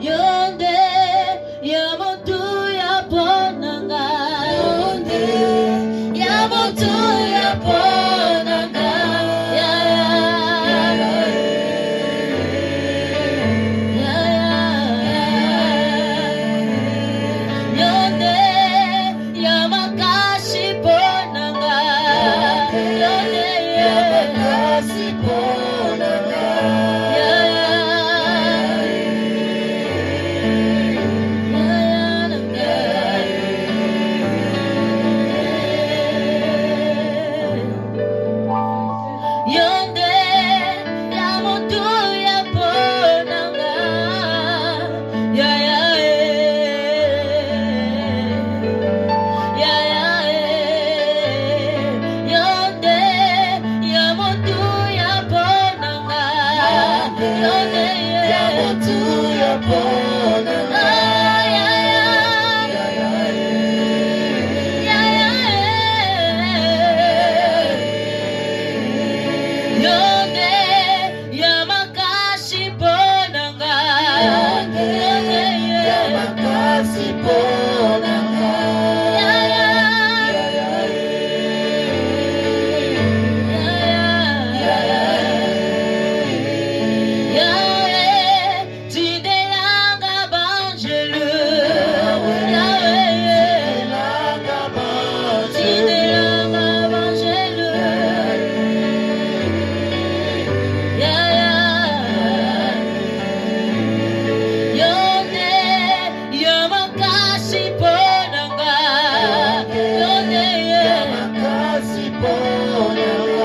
Yonde yamotu yaponanga. Yonde yamotu yaponanga. Yonde yamakashi ponanga. Yonde yamakashi ponanga. Yonde yamotu yaponanga. Yonde yamotu yaponanga. Yonde yamotu yaponanga. Yonde yamakashi ponanga. Yonde yamakashi ponanga. Tidelanga banjelu. Tidelanga banjelu. Yonde yamakashi ponanga. Yonde yamakashi ponanga.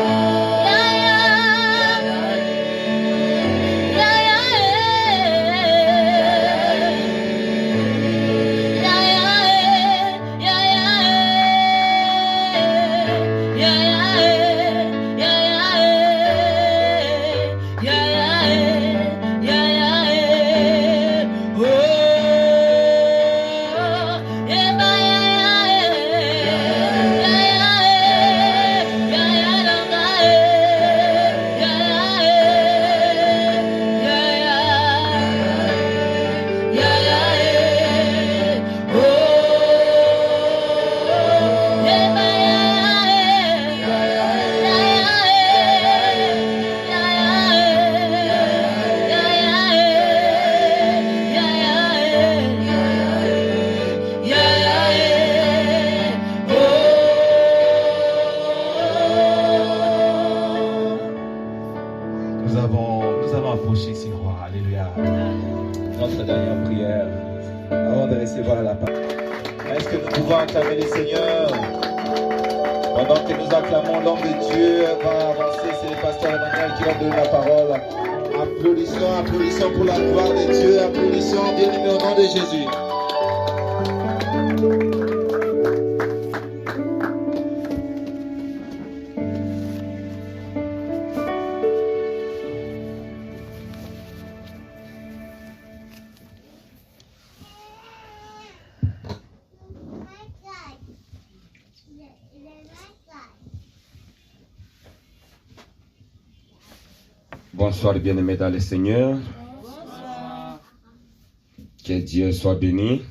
Nous allons approcher ici, roi. Alléluia. Notre dernière prière avant de recevoir la parole. Est-ce que nous pouvons acclamer le Seigneur? Pendant que nous acclamons, l'homme de Dieu va avancer. C'est le pasteur Emmanuel qui va donner la parole. Applaudissons, applaudissons pour la gloire de Dieu. Applaudissons, bien-aimés, au nom de Jésus. Bonsoir bien-aimés dans le Seigneur. Que Dieu soit béni.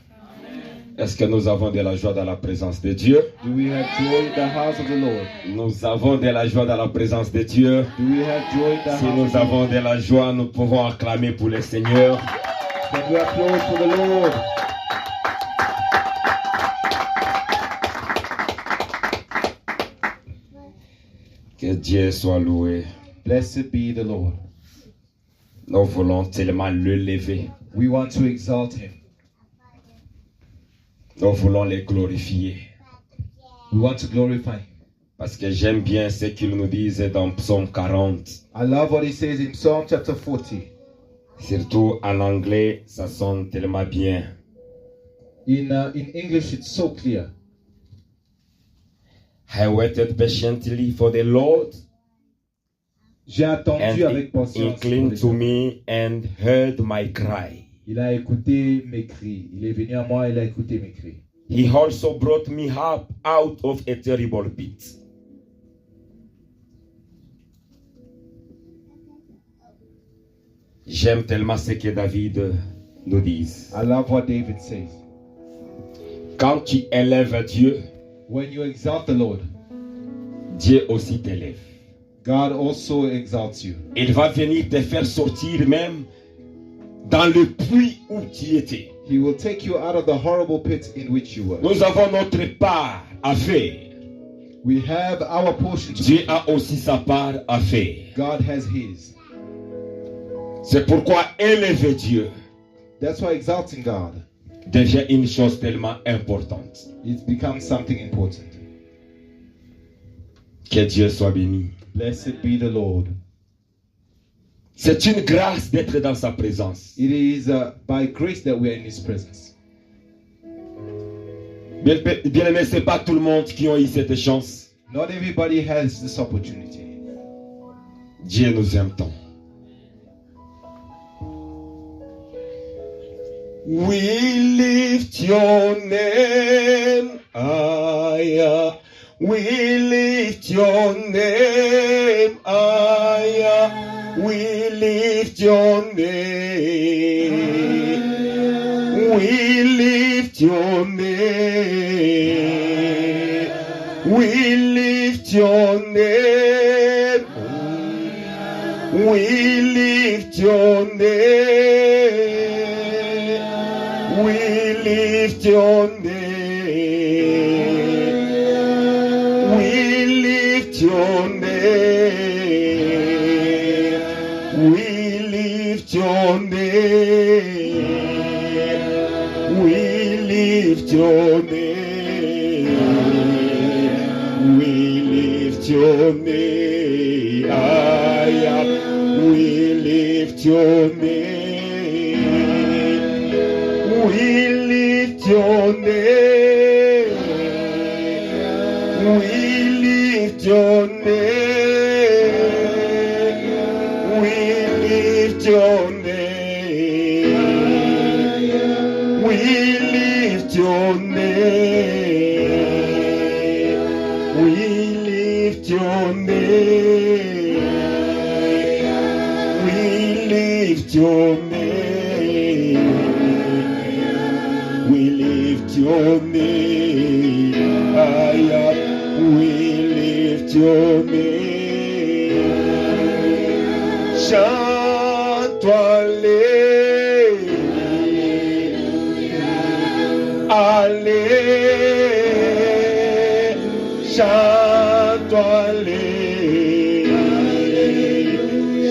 Est-ce que nous avons de la joie dans la présence de Dieu? Do we have joy in the house of the Lord? Nous avons de la joie dans la présence de Dieu. Do we have joy in the Si house nous of the avons Lord? de la joie, nous pouvons acclamer pour le Seigneur. Can we applaud for the Lord? Que Dieu soit loué. Blessed be the Lord. Nous voulons tellement le lever. We want to exalt him. Nous voulons le glorifier. We want to glorify him. Parce que j'aime bien ce qu'il nous disait dans Psaume 40. I love what he says in Psalm chapter 40. Surtout en anglais, ça sonne tellement bien. In English, it's so clear. I waited patiently for the Lord, J'ai attendu and avec he patience. inclined to me and heard my cry. Il a écouté mes cris. Il est venu à moi, il a écouté mes cris. He also brought me up out of a terrible pit. J'aime tellement ce que David nous dit. I love what David says. Quand tu élèves Dieu, When you exalt the Lord, Dieu aussi t'élève. God also exalts you. Il va venir te faire sortir même dans le puits où tu étais. He will take you out of the horrible pit in which you were. Nous avons notre part à faire. We have our portion to Dieu a aussi sa part à faire. God has his. C'est pourquoi élever Dieu That's why exalting God, devient une chose tellement importante. it becomes something important. Que Dieu soit béni. Blessed be the Lord. C'est une grâce d'être dans sa présence. It is by grace that we are in his presence. Bien-aimé, ce n'est pas tout le monde qui a eu cette chance. Not everybody has this opportunity. Dieu nous aime tant. We lift your name higher. We lift your name higher. We lift your name. We lift your name. We lift your name. We lift your name. We lift your name. We lift your name. We lift your name. We lift your name. We lift your name. We lift your name. We lift your name. We lift your name. We lift your name. We lift your name. We lift your name. We lift your name. We lift your name. We lift your name. Chante-toi les. Allez. Chante-toi les.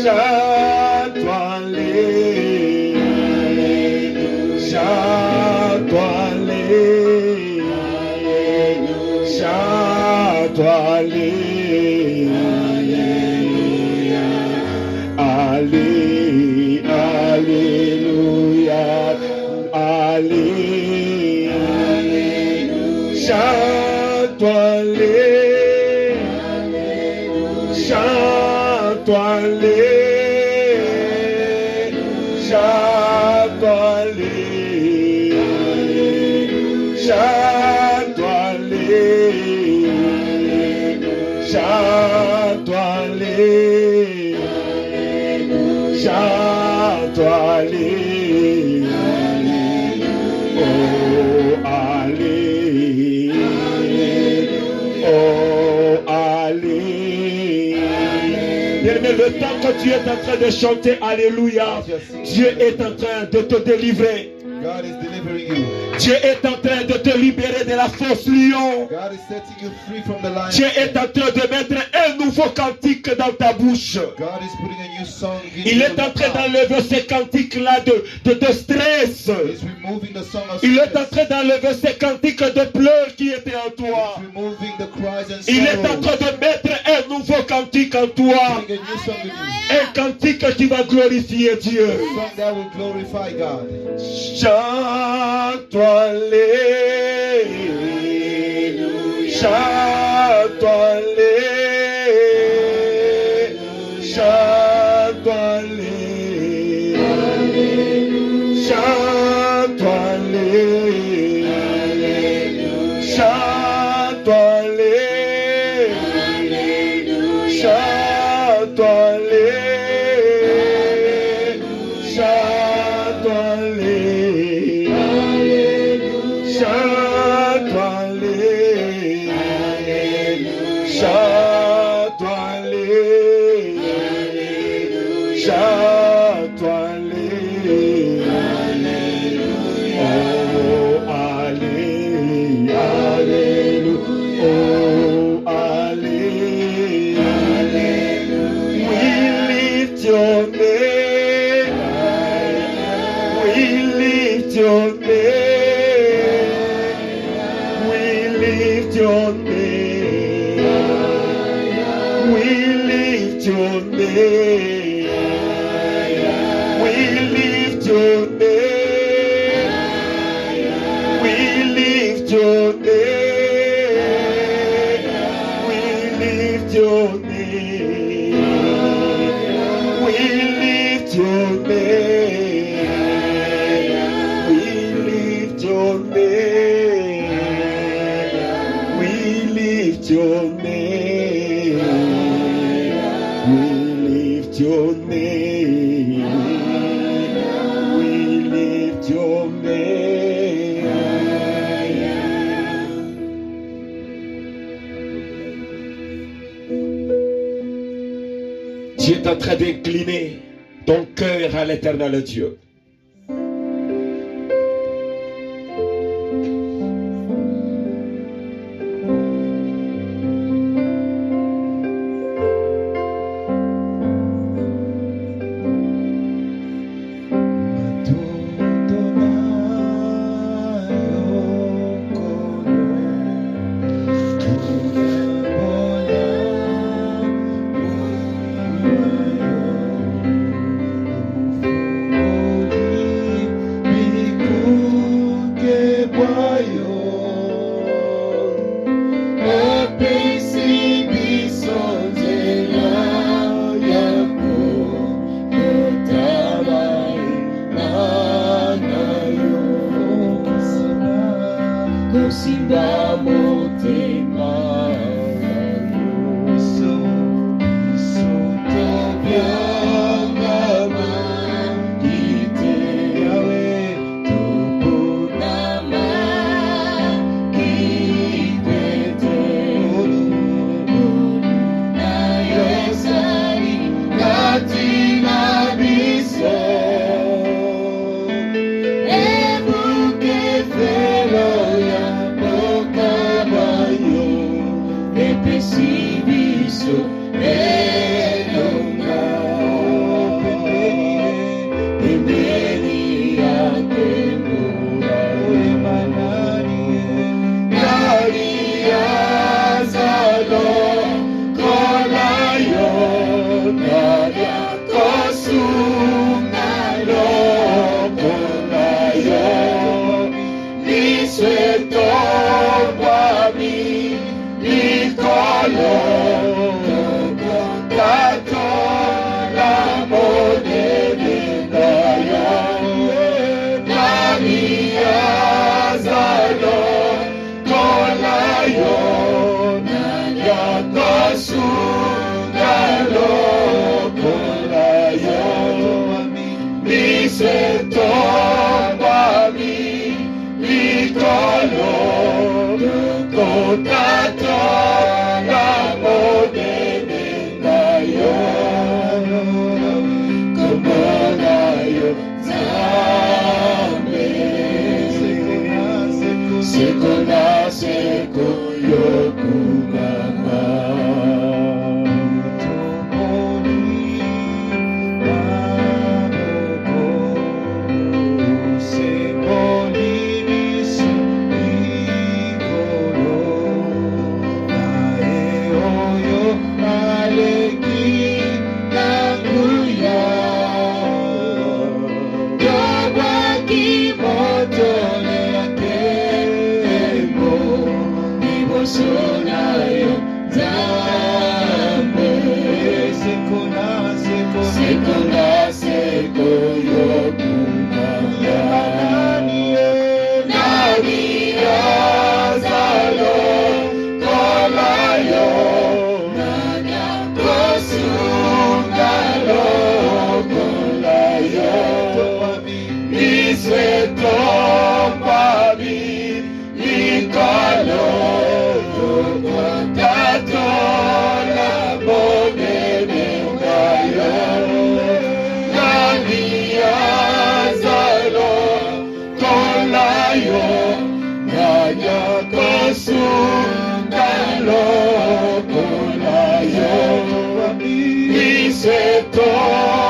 Chante-toi les. Chante-toi les. Chante-toi les. Allez, alléluia. Allez. Chante-toi les. Chante-toi les. Chante-toi les. Chante-toi les. Chante-toi les. Chante-toi les. Oh, allez. Oh, allez. Bien-aimé, le temps que tu es en train de chanter Alléluia, Dieu est en train de te délivrer. God is delivering you. Dieu est en train de te libérer de la fausse lion. God is setting you free from the lion. Dieu est en train de mettre un nouveau cantique dans ta bouche. God is putting a new song in Il est your en train mouth. d'enlever ces cantiques-là de stress. He's removing the song of Il est en stress. train d'enlever ces cantiques de pleurs qui étaient en toi. He's removing the cries and Il est en sorrows. train de mettre un nouveau cantique en toi. Putting a new song in you. Un cantique qui va glorifier Dieu. A song that will glorify God. Chante-toi les. Chante-toi les. Chante-toi les. Chante-toi les. Chante-toi les. Chante-toi les. chante Alléluia. Oh, Alléluia. Alléluia. Oh, Alléluia. We lift your name. We lift your name. We lift your name. We lift your name. We lift your name. We lift your name. We lift your name. We lift your name. We lift your name. We lift your name. We lift your name. We lift your name. Tu es en train d'incliner ton cœur à l'éternel Dieu. Simba motema so tobyanga mandite yawe tupunama kitete na yosari katina biso ebuke felo ya Sibiso elonga pembeni yake Mola emanani nari azalo kolayo nari kosungalo kolayo nisweto wami Nicolo, Tato, l'amore di Dio, Maria Zalo, Colaio, Nagliato su, Galo, Colaio, mi sento, Mami, Nicolo, Tato, l'amore di Dio, Comonaio, Zambe, Sekona, Seko, Yokumama.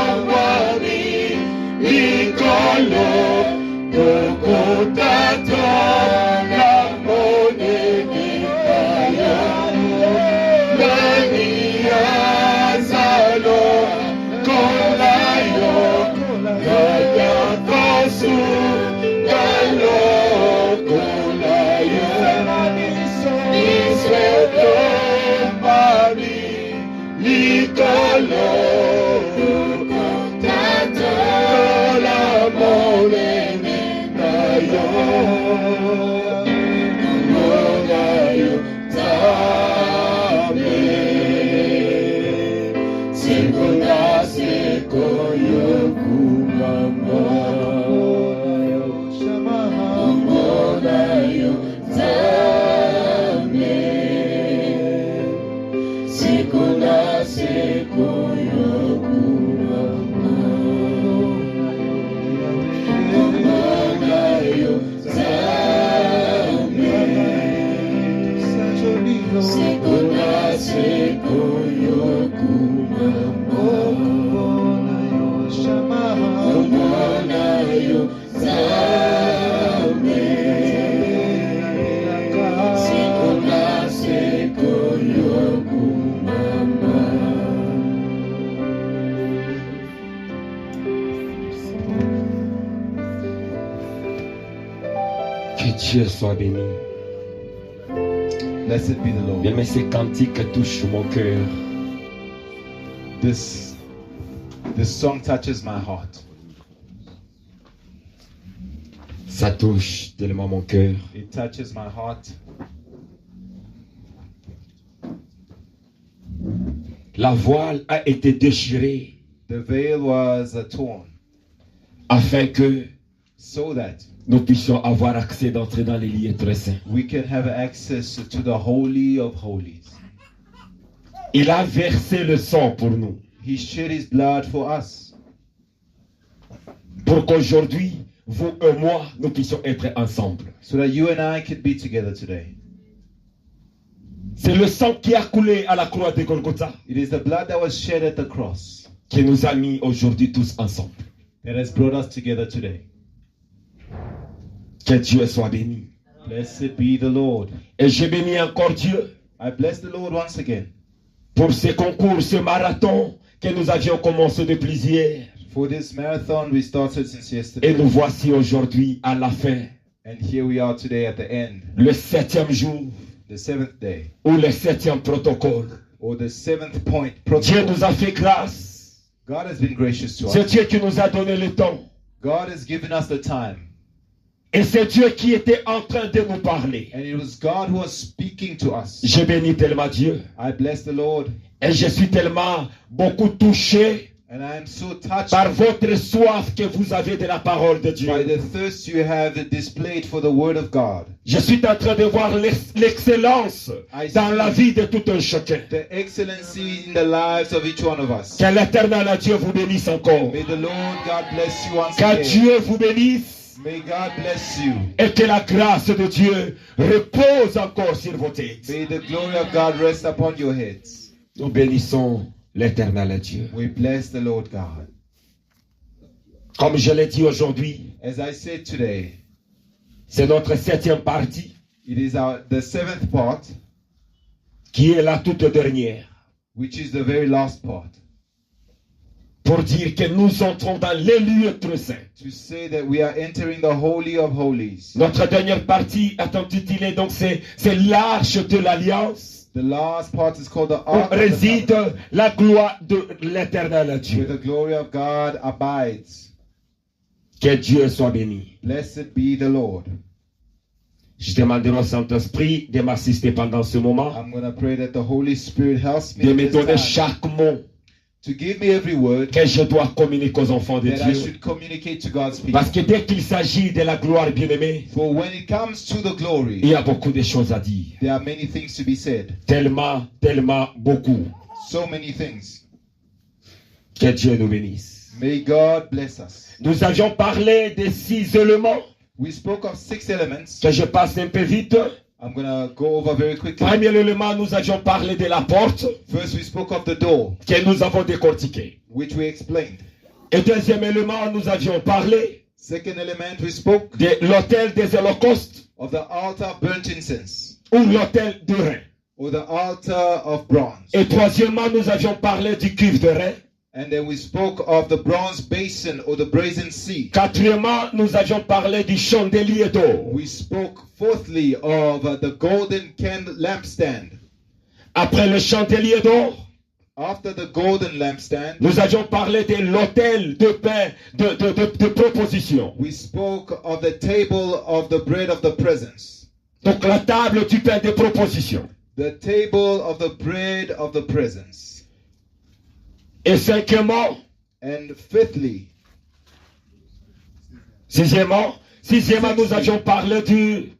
setongwami likolo dokotatola monenikayo nani azalo kolayo yayakasu galo kolayo iswetombami likolo dokotatola monenikayo monayo tame sekona sekoyo kumama monayo tame sekona sekoyo kumama monayo tame sekona sekoyo kumama monayo tame sekona sekoyo kumama. Que Dieu soit béni. Blessed be the Lord. Bien, mais ces cantiques touchent mon cœur. This song touches my heart. Ça touche tellement mon cœur. It touches my heart. La voile a été déchirée The veil was torn afin que so that nous puissions avoir accès d'entrer dans les lieux très saints. we can have access to the Holy of Holies. Il a versé le sang pour nous, He shed His blood for us, pour qu'aujourd'hui, vous et moi, nous puissions être ensemble. so that you and I could be together today. C'est le sang qui a coulé à la croix de Golgotha It is the blood that was shed at the cross qui nous a mis aujourd'hui tous ensemble. that has brought us together today. Que Dieu soit béni. Blessed be the Lord. Et je bénis encore Dieu I bless the Lord once again pour ce concours, ce marathon que nous avions commencé depuis hier. for this marathon we started since Et yesterday. nous voici aujourd'hui à la fin, And here we are today at the end, le 7e jour the 7th day, ou le 7e protocole. or the 7th point. Dieu nous a fait grâce. God has been gracious to C'est us. Dieu qui nous a donné le temps. God has given us the time. Et c'est Dieu qui était en train de nous parler. And it was God who was speaking to us. Je bénis tellement Dieu. I bless the Lord. Et je suis tellement beaucoup touché And I am so touched par votre soif que vous avez de la parole de by Dieu. the thirst you have displayed for the Word of God. Je suis en train de voir l'excellence dans la vie de tout un chacun. The excellency in the lives of each one of us. Que l'éternel Dieu vous bénisse encore. May the Lord God bless you once Que again. Dieu vous bénisse May God bless you. et que la grâce de Dieu repose encore sur vos têtes. May the glory of God rest upon your heads. Nous bénissons l'éternel Dieu. We bless the Lord God. Comme je l'ai dit aujourd'hui, As I said today, c'est notre 7e partie it is the 7th part, qui est la toute dernière. which is the very last part, Pour dire que nous entrons dans les lieux très saints. to say that we are entering the Holy of Holies. Notre dernière partie est intitulée donc c'est l'arche de l'alliance The last part is called the où Ark of the réside Covenant, la gloire de l'éternel where Dieu. the glory of God abides. Que Dieu soit béni. Blessed be the Lord. Je demanderai au Saint-Esprit de m'assister pendant ce moment, I'm going to pray that the Holy Spirit helps me de in me this donner time, chaque mot to give me every word que je dois communiquer aux enfants de that I Dieu. should communicate to God's people. Parce que dès qu'il s'agit de la gloire bien-aimée, For when it comes to the il glory, y a beaucoup de choses à dire. there are many things to be said. Tellement, tellement beaucoup. So many things. Que Dieu nous bénisse. May God bless us. Nous avions parlé des 6 éléments We spoke of 6 elements. que je passe un peu vite. I'm going to go over very quickly. Premier élément, nous avions parlé de la porte First, we spoke of the door, que nous avons décortiquée. which we explained. Et deuxième élément, nous avions parlé Second element, we spoke de l'autel des holocaustes of the altar of burnt incense, ou l'autel de rein. or the altar of bronze. Et troisièmement, nous avions parlé du cuivre de rein. And then we spoke of the bronze basin or the brazen sea. Quatrièmement, nous avions parlé du chandelier d'or. We spoke fourthly of the golden lampstand. Après le chandelier d'or, After the golden lampstand, nous avions parlé de l'autel de pain de proposition. we spoke of the table of the bread of the presence. Donc la table du pain de proposition. The table of the bread of the presence. Et cinquièmement, And fifthly, sixièmement, nous avions parlé du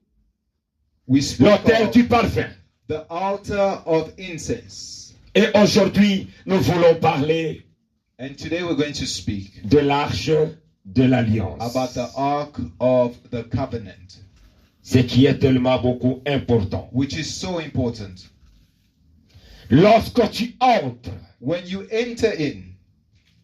we spoke l'autel of du parfum. the altar of incense. Et aujourd'hui, nous voulons parler And today we're going to speak de l'arche de l'alliance. about the ark of the covenant, Ce qui est tellement beaucoup important. which is so important. Lorsque tu entres When you enter in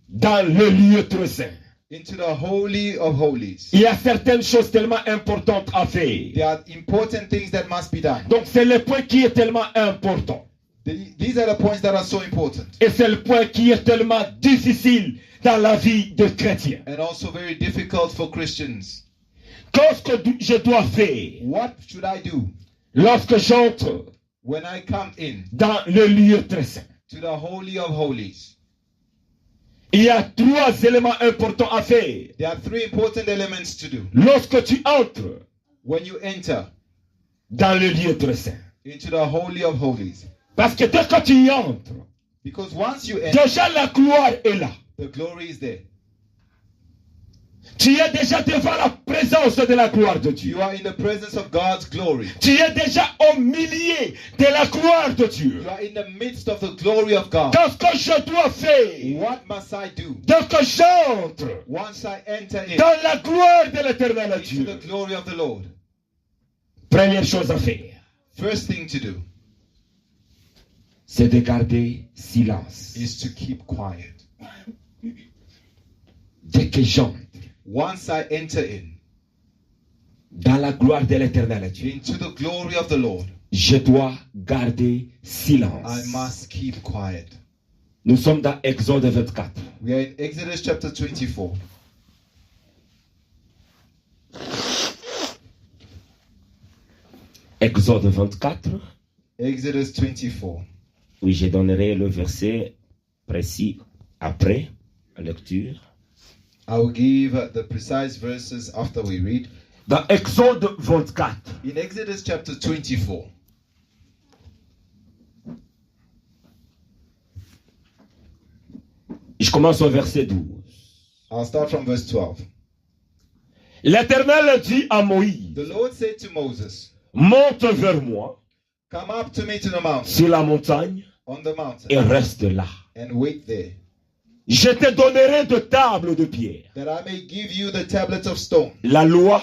dans le lieu très saint, into the Holy of Holies, il y a certaines choses tellement importantes à faire. there are important things that must be done. Donc c'est le point qui est tellement important. These are the points that are so important Et c'est le point qui est tellement difficile dans la vie de chrétien. and also very difficult for Christians. Qu'est-ce que je dois faire What should I do lorsque j'entre when I come in dans le lieu très saint? to the Holy of Holies? Il y a trois éléments importants à faire. There are three important elements to do Lorsque tu entres when you enter dans le lieu très saint. into the Holy of Holies. Parce que dès que tu y entres, Because once you enter, déjà la gloire est là. the glory is there. Tu es déjà devant la présence de la gloire de Dieu. You are in the presence of God's glory. Tu es déjà au milieu de la gloire de Dieu. You are in the midst of the glory of God. Qu'est-ce que je dois faire What must I do dès que j'entre once I enter in dans la gloire de l'éternel into Dieu? the glory of the Lord? Première chose à faire, First thing to do c'est de garder silence. is to keep quiet. Dès que j'entre Once I enter in dans la gloire de l'éternel Dieu, into the glory of the Lord, je dois garder silence. I must keep quiet. Nous sommes dans Exode 24. We are in Exodus chapter 24. Exode 24. Exodus 24. Oui, je donnerai le verset précis après la lecture. I will give the precise verses after we read. Dans Exode 24, In Exodus chapter 24, je commence au verset 12. I'll start from verse 12. L'Éternel dit à Moïse, The Lord said to Moses, monte vers moi come up to me to the mountain, sur la montagne on the mountain, et reste là. and wait there, Je te donnerai de tables de pierre, that I may give you the tablets of stone, la loi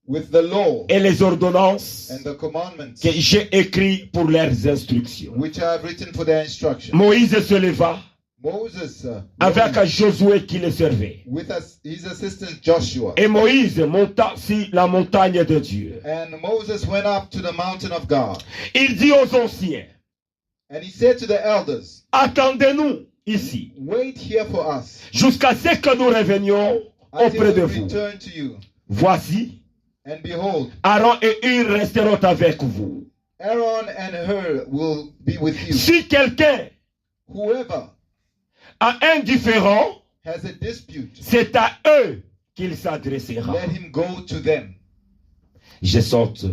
with the law et les ordonnances and the commandments, que j'ai écrites pour leurs instructions. which I have written for their instruction. Moïse se leva Moses, avec Josué qui le servait. with his assistant Joshua, Et Moïse monta sur la montagne de Dieu. and Moses went up to the mountain of God, Il dit aux anciens, and he said to the elders, attendez-nous ici wait here for us jusqu'à ce que nous revenions auprès until de we vous. return to you. Voici, And behold, Aaron et Hur resteront avec vous. Aaron and Hur will be with you. Si quelqu'un Whoever a un différend, has a dispute, c'est à eux qu'il s'adressera. let him go to them. Je saute,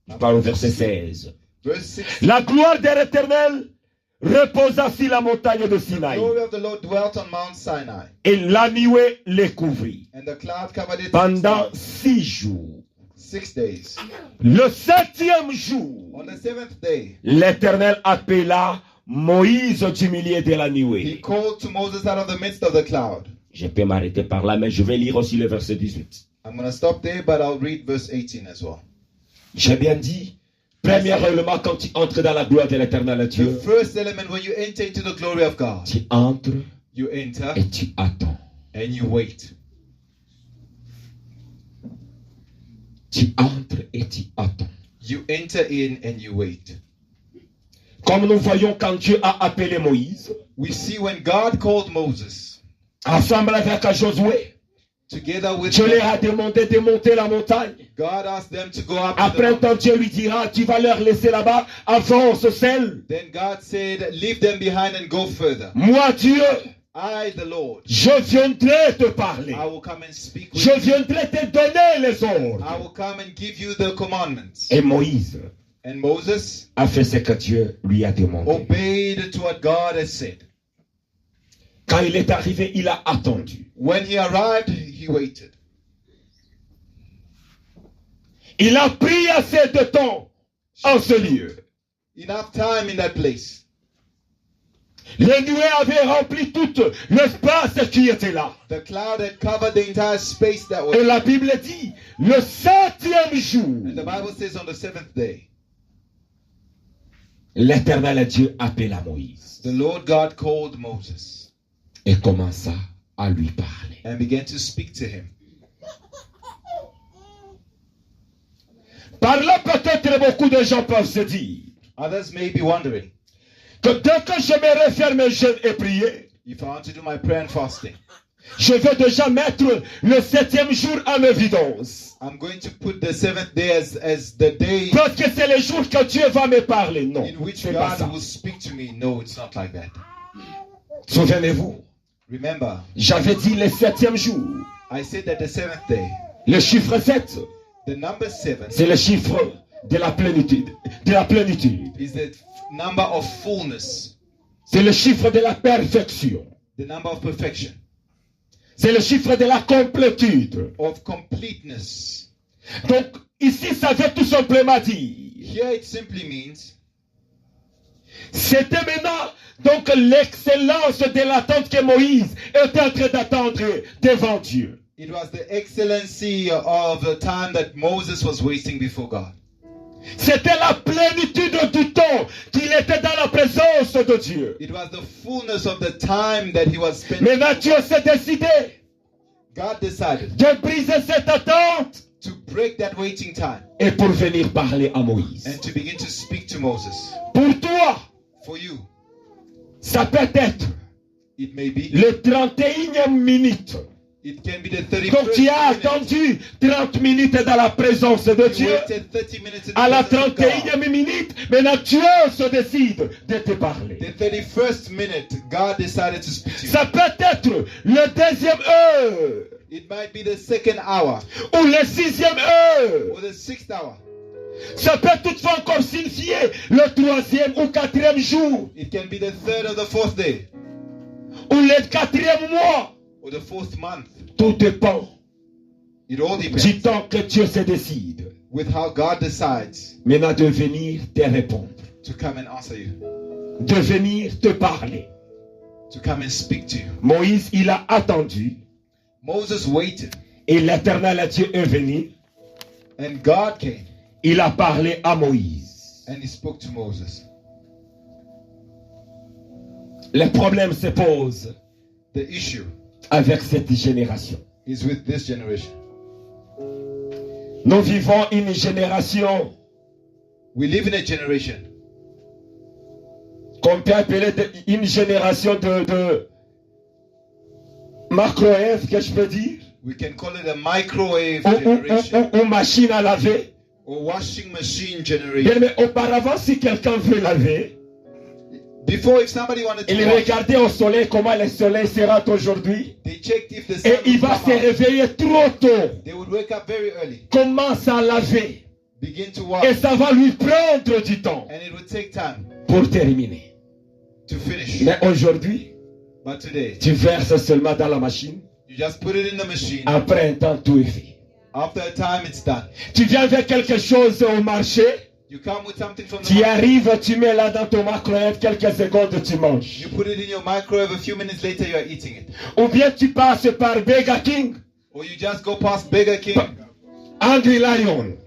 je parle au verset 16. Verse 6. La gloire de l'Éternel reposa sur la montagne de The Sinaï, glory of the Lord dwelt on Mount Sinai, et la nuée les couvrit and the cloud covered it pendant 6 jours. 6 days. Le 7e jour, On the 7th day, l'Éternel appela Moïse du milieu de la he nuée. called to Moses out of the midst of the cloud. Je peux m'arrêter par là, mais je vais lire aussi le verset 18. I'm going to stop there, but I'll read verse 18 as well. J'ai bien dit, Premier élément quand tu entres dans la gloire de l'éternel The Dieu, first element, when you enter into the glory of God, tu entres you enter et tu attends. and you wait. Tu entres et tu attends. You enter in and you wait. Comme nous voyons quand Dieu a appelé Moïse, We see when God called Moses ensemble avec Josué, together with Dieu leur them, a demandé de monter la montagne. God asked them to go up to Après un the temps, mountain. Dieu lui dira, tu vas leur laisser là-bas, avance seul. Then God said, leave them behind and go further. Moi, Dieu, I, the Lord, je viendrai te parler. I will come and speak with Je you. viendrai te donner les ordres. I will come and give you the commandments. Et Moïse And Moses a fait ce que Dieu lui a demandé. obeyed to what God has said. Quand il est arrivé, il a attendu. When he arrived, he waited. Il a pris assez de temps en ce lieu. Enough time in that place. Les nuées avaient rempli tout l'espace qui était là. The cloud had covered the entire space that Et was. la Bible dit, le 7e jour, And the Bible says on the seventh day, l'Éternel Dieu appela Moïse the Lord God called Moses et commença à lui parler. and began to speak to him. Par là, peut-être beaucoup de gens peuvent se dire Others may be wondering, que dès que je me referme mes jeûnes et prier, if I want to do my prayer and fasting, je vais déjà mettre le 7e jour en évidence. I'm going to put the seventh day as the day Parce que c'est le jour que Dieu va me parler. Non, in which c'est pas God ça. will speak to me. No, it's not like that. Souvenez-vous, Remember, j'avais dit le 7e jour. I said that the seventh day, Le chiffre 7, the number 7, c'est le chiffre de la plénitude. De la plénitude. is the number of fullness, C'est le chiffre de la perfection. the number of perfection, C'est le chiffre de la complétude. of completeness. Donc, ici, ça veut tout simplement dire. Here it simply means C'était maintenant donc l'excellence de l'attente que Moïse était en train d'attendre devant Dieu. it was the excellency of the time that Moses was wasting before God. C'était la plénitude du temps qu'il était dans la présence de Dieu. It was the fullness of the time that he was spending. Maintenant, Dieu s'est décidé God decided de briser cette attente to break that waiting time et pour venir parler à Moïse. and to begin to speak to Moses. Pour toi, For you, ça peut être it may be, le 31e minute. it can be the Donc 31st tu as minute. attendu 30 minutes dans la présence de You Dieu. waited 30 minutes in the À la presence of God. 31e minute, maintenant Dieu se décide de te parler. The 31st minute, God decided to speak to you. Ça peut être le 2e heure It might be the second hour ou le 6e heure. or the sixth hour. Ça peut toutefois encore signifier le 3e ou 4e jour It can be the third or the fourth day ou le 4e mois. or the fourth month. Tout dépend It all du depends temps que Dieu se décide with how God decides maintenant de venir te répondre, to come and answer you, de venir te parler. to come and speak to you. Moïse, il a attendu Moses waited et l'Éternel Dieu est venu. and God came Il a parlé à Moïse. and he spoke to Moses. Le problème se pose The issue avec cette génération. is with this generation. Nous vivons une génération We live in a generation qu'on peut appeler une génération de macro-Ève, que je peux dire, we can call it a microwave ou generation machine à laver. or washing machine Bien, generation. mais auparavant, si quelqu'un veut laver, Before, if somebody wanted il to wash, regardait au soleil comment le soleil sera aujourd'hui they checked if the et sun il would va come se out. réveiller trop tôt, They would wake up very early, commence à laver begin to et wash, ça va lui prendre du temps and it would take time pour terminer. to finish. Mais aujourd'hui, But today, tu verses seulement dans la machine. you just put it in the machine. Après un temps, tout est fait. After a time, it's done. Tu viens avec quelque chose au marché, You come with something from the tu market, arrives, tu mets là dans ton micro-ondes, quelques secondes, tu manges. you put it in your microwave, a few minutes later, you are eating it. Ou bien tu passes par Burger King, Or you just go past Burger King, Hungry Lion,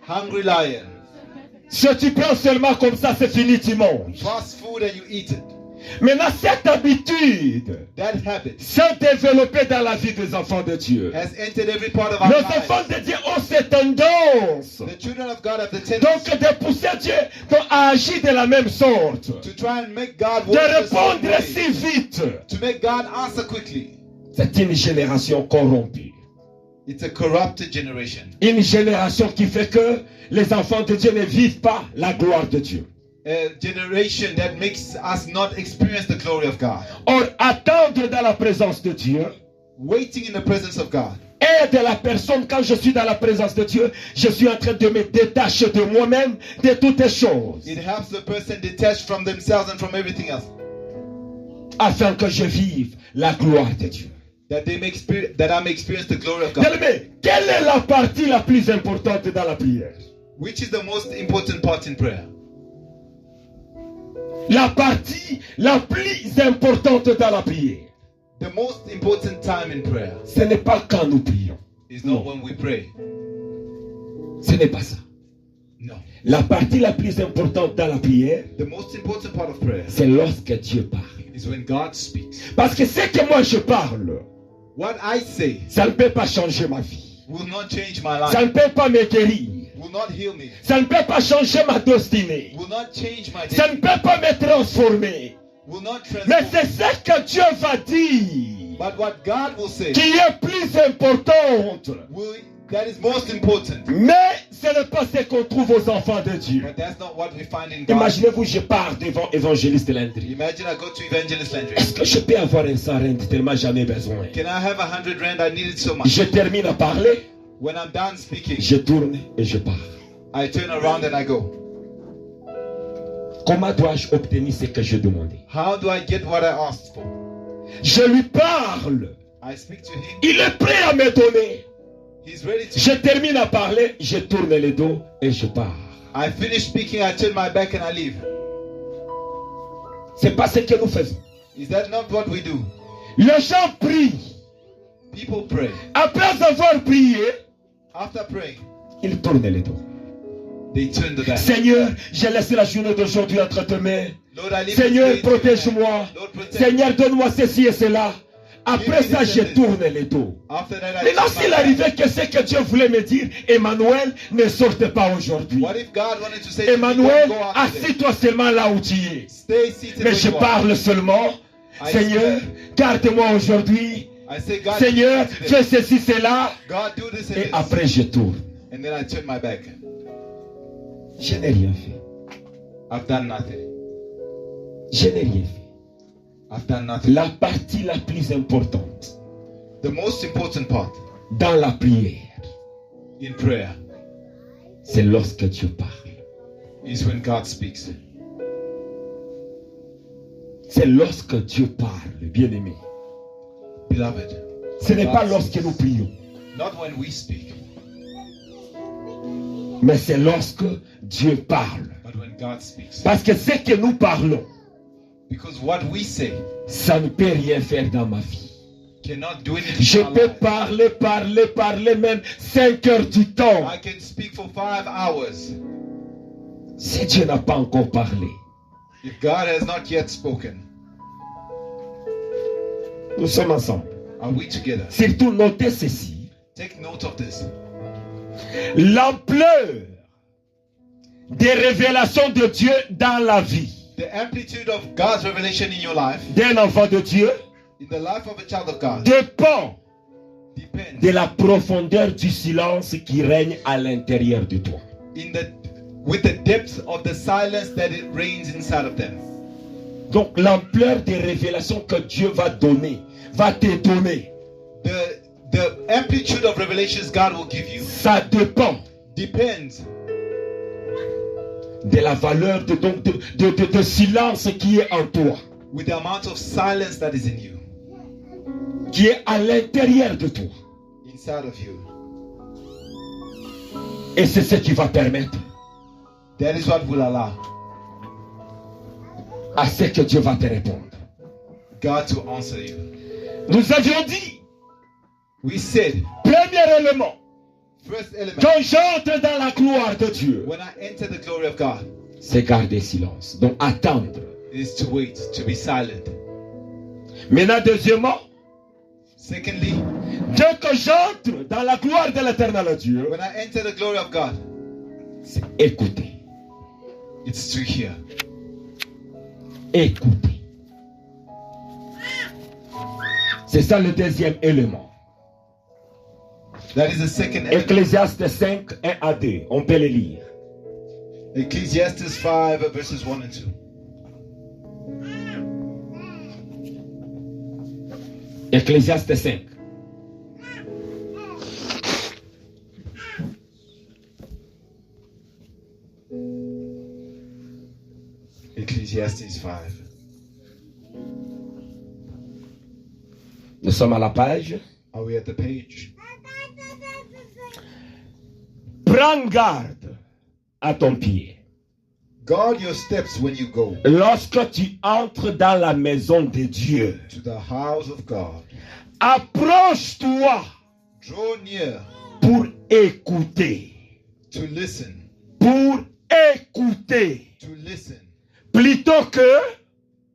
Hungry Lion, Si tu prends seulement comme ça, c'est fini, tu manges. Fast food and you eat it. Maintenant, cette habitude That habit s'est développée dans la vie des enfants de Dieu. has entered every part of our Les lives. enfants de Dieu ont cette tendance. The children of God have the Donc, tendency de pousser Dieu à agir de la même sorte. to try and make God De work the same répondre way. si vite. To make God answer quickly. C'est une génération corrompue. It's a corrupted generation. Une génération qui fait que les enfants de Dieu ne vivent pas la gloire de Dieu. A generation that makes us not experience the glory of God. Or, attendre dans la présence de Dieu Waiting in the presence of God. aide la personne. Quand je suis dans la présence de Dieu, je suis en train de me détacher de moi-même, de toutes les choses, It helps the person detach from themselves and from everything else. afin que je vive la gloire de Dieu. That I may experience the glory of God. Bien-aimé, quelle est la partie la plus importante dans la prière? Which is the most important part in prayer? La partie la plus importante dans la prière, The most important time in prayer ce n'est pas quand nous prions. is not when we pray. Ce n'est pas ça. No. La partie la plus importante dans la prière, The most important part of prayer c'est lorsque Dieu parle. is when God speaks. Parce que ce que moi je parle, What I say ça ne peut pas changer ma vie. will not change my Ça life, ne peut pas me guérir. will not heal me, Ça ne peut pas changer ma destinée. will not change my Ça ne destiny, peut pas me transformer. will not Mais transform. c'est ce que Dieu va dire But what God will say qui est plus importante. that is most important. Mais ce n'est pas ce qu'on trouve aux enfants de Dieu. But that's not what we find in God. Imaginez-vous, je pars devant évangéliste Landry. Imagine I go to Evangelist Landry. Est-ce que je peux avoir un 100 rand tellement j'en ai besoin? Can I have 100 rand? I need it so much. Je termine à parler, When I'm done speaking, je tourne et je pars. I turn around and I go. Comment dois-je obtenir ce que je demandais? How do I get what I asked for? Je lui parle. I speak to him. Il est prêt à me donner. He's ready to. Je termine à parler, je tourne le dos et je pars. I finish speaking, I turn my back and I leave. C'est pas ce que nous faisons. Is that not what we do? Les gens prient. People pray. Après avoir prié, After praying, ils tournent le dos. they turn the back. Seigneur, j'ai laissé la journée d'aujourd'hui entre tes mains. Lord, I leave Seigneur, this day to your protège-moi. hand. Lord, protect. Seigneur, donne-moi ceci et cela. Après ça, je tourne le dos. After that, I Maintenant, turn my s'il back. arrivait que ce que Dieu voulait me dire, Emmanuel, ne sorte pas aujourd'hui. What if God wanted to say to me, Emmanuel, don't go out today. assis-toi seulement là où tu es. Stay seated Mais where je you are. parle seulement. I Seigneur, garde-moi aujourd'hui. I say, God, Seigneur, do this today. fais ceci, cela. God, do this and Et this. après, je tourne. And then I turn my back. Je n'ai rien fait. I've done nothing. Je n'ai rien fait. I've done nothing. La partie la plus importante The most important part dans la prière, in prayer c'est lorsque Dieu parle. is when God speaks. C'est lorsque Dieu parle, bien-aimé. Beloved, Ce n'est pas lorsque nous prions, not when we speak, mais c'est lorsque Dieu parle. but when God speaks. Parce que ce que nous parlons, Because what we say ça ne peut rien faire dans ma vie. cannot do anything. Je in our peux life. parler même 5 heures du temps. I can speak for 5 hours. Si Dieu n'a pas encore parlé, If God has not yet spoken, nous sommes ensemble. are we together? Surtout notez ceci. Take note of this. L'ampleur des révélations de Dieu dans la vie The amplitude of God's revelation in your life, d'un enfant de Dieu in the life of a child of God, dépend depends de la profondeur du silence qui règne à l'intérieur de toi. with the depth of the silence that it reigns inside of them. Donc l'ampleur des révélations que Dieu va te donner, The amplitude of revelations God will give you ça dépend depends de la valeur de silence qui est en toi, with the amount of silence that is in you, qui est à l'intérieur de toi. inside of you. Et c'est ce qui va permettre That is what will allow à ce que Dieu va te répondre. God to answer you. Nous avions dit, We said, premier élément, First element, Quand j'entre dans la gloire de Dieu, when I enter the glory of God, c'est garder silence. Donc attendre. is to wait, to be silent. Maintenant, deuxièmement, Secondly, dès que j'entre dans la gloire de l'éternel Dieu, when I enter the glory of God, c'est écouter. it's to hear. Écouter. C'est ça le deuxième élément. That is the second element. Ecclésiaste 5, 1 à 2. On peut le lire. Ecclesiastes 5 verses 1 and 2. Ecclésiaste 5. Ecclesiastes 5. Nous sommes à la page. Are we at the page? Prends garde à ton pied. Guard your steps when you go Lorsque tu entres dans la maison de Dieu, to the house of God. approche-toi Draw near pour écouter. to listen. Pour écouter. To listen Plutôt que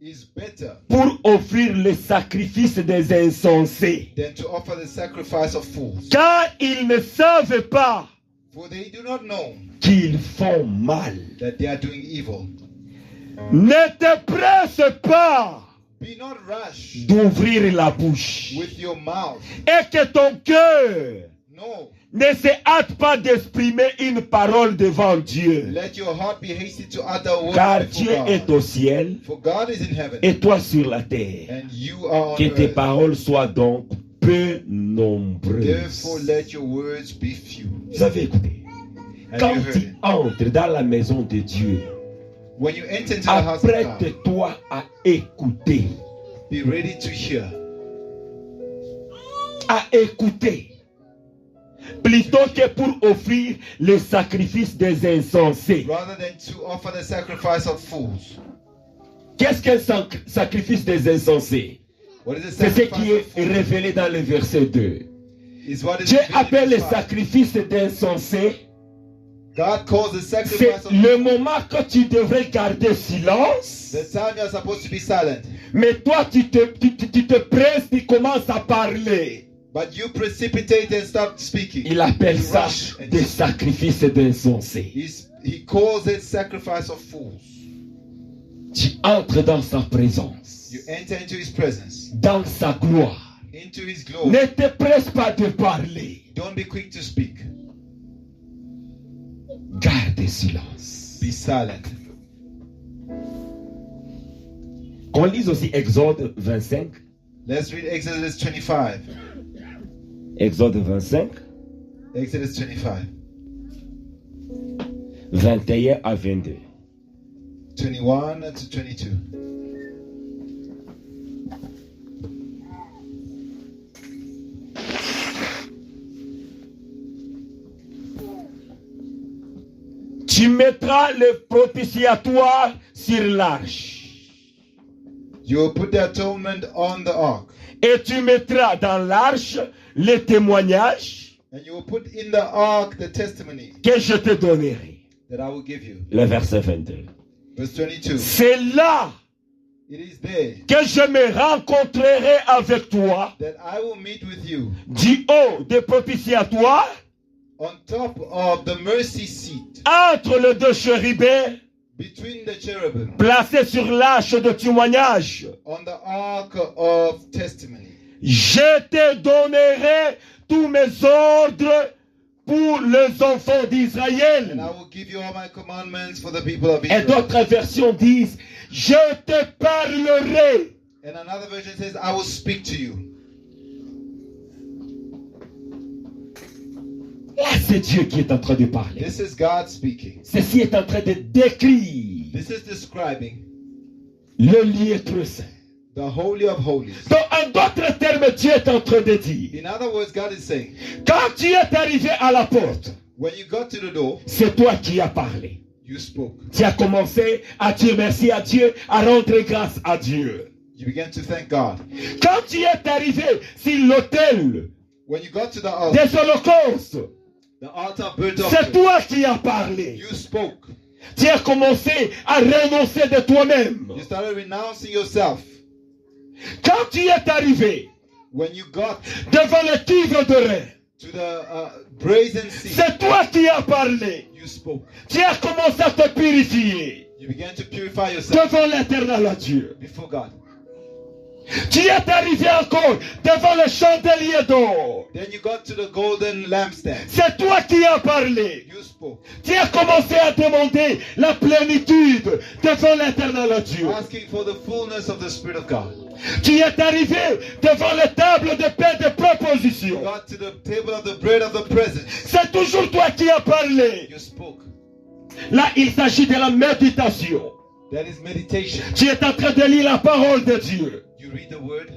is better pour offrir le sacrifice des insensés. than to offer the sacrifice of fools. Car ils ne savent pas For they do not know qu'ils font mal. that they are doing evil. Ne te presse pas Be not rash d'ouvrir la bouche. with your mouth. Et que ton cœur No, ne se hâte pas d'exprimer une parole devant Dieu. let your heart be hasty to utter words Car before Dieu est God. au ciel For God is in heaven, et toi sur la terre. and you are on Que tes earth. paroles soient donc peu nombreuses. Therefore, let your words be few. Vous avez écouté. Have Quand you heard tu it? entres dans la maison de Dieu, When you enter into the house of God, apprête-toi à écouter. be ready to hear. À écouter. Plutôt que pour offrir le sacrifice des insensés. Rather than to offer the sacrifice of fools. Qu'est-ce qu'un sacrifice des insensés? What is the C'est ce qui sacrifice est of fools? révélé dans le verset 2. Is what is Dieu revealed in appelle le verse 5. sacrifice d'insensés. God calls the C'est sacrifice of le moment que tu devrais garder silence. the time you are supposed to be silent. Mais toi, tu te presses, tu commences à parler. But you precipitate and start speaking. Il appelle You ça rush and des sacrifices d'insensés. He calls it sacrifice of fools. Tu entres dans sa présence, You enter into his presence, dans sa gloire. into his glory. Ne te presse pas de parler. Don't be quick to speak. Garde silence. Be silent. Qu'on lise aussi Exode 25. Let's read Exodus 25. Exode 25, Exodus 25. 21 à 22. 21 to 22. Tu mettras le propitiatoire sur l'arche. You will put the atonement on the ark, Et tu mettras dans l'arche les témoignages and you will put in the ark the testimony que je te donnerai. that I will give you. Le verset 22. Verse 22. C'est là It is there que je me rencontrerai avec toi that I will meet with you du haut des propitiatoires on top of the mercy seat entre les deux chérubins between the cherubim placés sur l'arche de témoignage. on the ark of testimony. Je te donnerai tous mes ordres pour les enfants And d'Israël. I will give you all my commandments for the people of Et Israel. d'autres versions disent, je te parlerai. And another version says, I will speak to you. Là, c'est Dieu qui est en train de parler. This is God speaking. Ceci est en train de décrire This is describing le lieu très saint. the Holy of Holies. Donc, en d'autres termes, Dieu est en train de dire, In other words, God is saying, quand tu es arrivé à la porte, when you got to the door, c'est toi qui as parlé. you spoke. Tu as commencé à dire merci à Dieu, à rendre grâce à Dieu. You began to thank God. Quand tu es arrivé sur l'autel When you got to the altar, des holocaustes, The altar of burnt C'est offering. toi qui as parlé. You spoke. Tu as commencé à renoncer de toi-même. You started renouncing yourself. Quand tu es arrivé When you got devant le tigre de rein, to the brazen sea, c'est toi qui as parlé. you spoke. Tu as commencé à te purifier You began to purify yourself devant l'éternel Dieu. before God. Tu es arrivé encore devant le chandelier d'or. Then you got to the golden lampstand. C'est toi qui as parlé. You spoke. Tu as commencé à demander la plénitude devant l'éternel Dieu. Asking for the fullness of the Spirit of God. Tu es arrivé devant la table de paix de proposition. You got to the table of the bread of the presence. C'est toujours toi qui as parlé. You spoke. Là, il s'agit de la méditation. That is meditation. Tu es en train de lire la parole de Dieu. You read the word.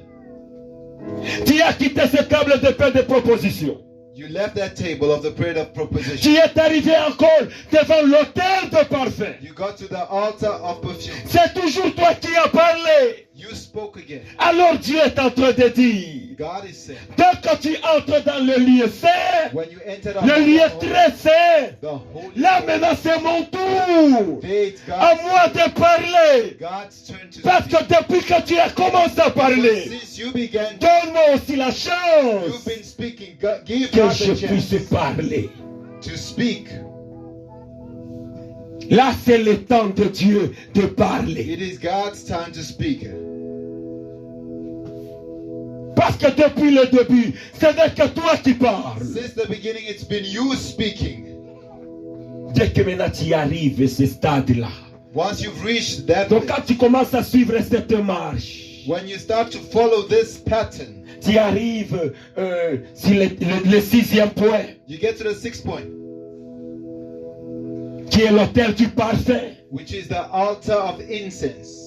Tu as quitté cette table de paix de proposition. You left that table of the bread of proposition. Tu es arrivé encore devant l'autel de parfum. You got to the altar of perfume. C'est toujours toi qui as parlé. You spoke again. Alors Dieu est en train de dire, God is saying, donc quand tu entres dans le lieu saint, when you enter the le holy lieu of holies, très saint, the holy là place, maintenant c'est mon tour. it's À God's, moi de parler. God's turn to Parce speak. que depuis que tu as commencé à parler, Since you began, donne-moi aussi la you've chance been speaking. God, give que God je the puisse chance parler. to speak. Là, c'est le temps de Dieu de parler. It is God's time to speak. Parce que depuis le début, ce n'est que toi qui parles. Since the beginning, it's been you speaking. Dès que maintenant tu arrives à ce stade-là, Once you've reached that donc place, quand tu commences à suivre cette marche, when you start to follow this pattern, tu arrives sur le sixième point, you get to the sixth point, qui est l'autel du parfum. which is the altar of incense.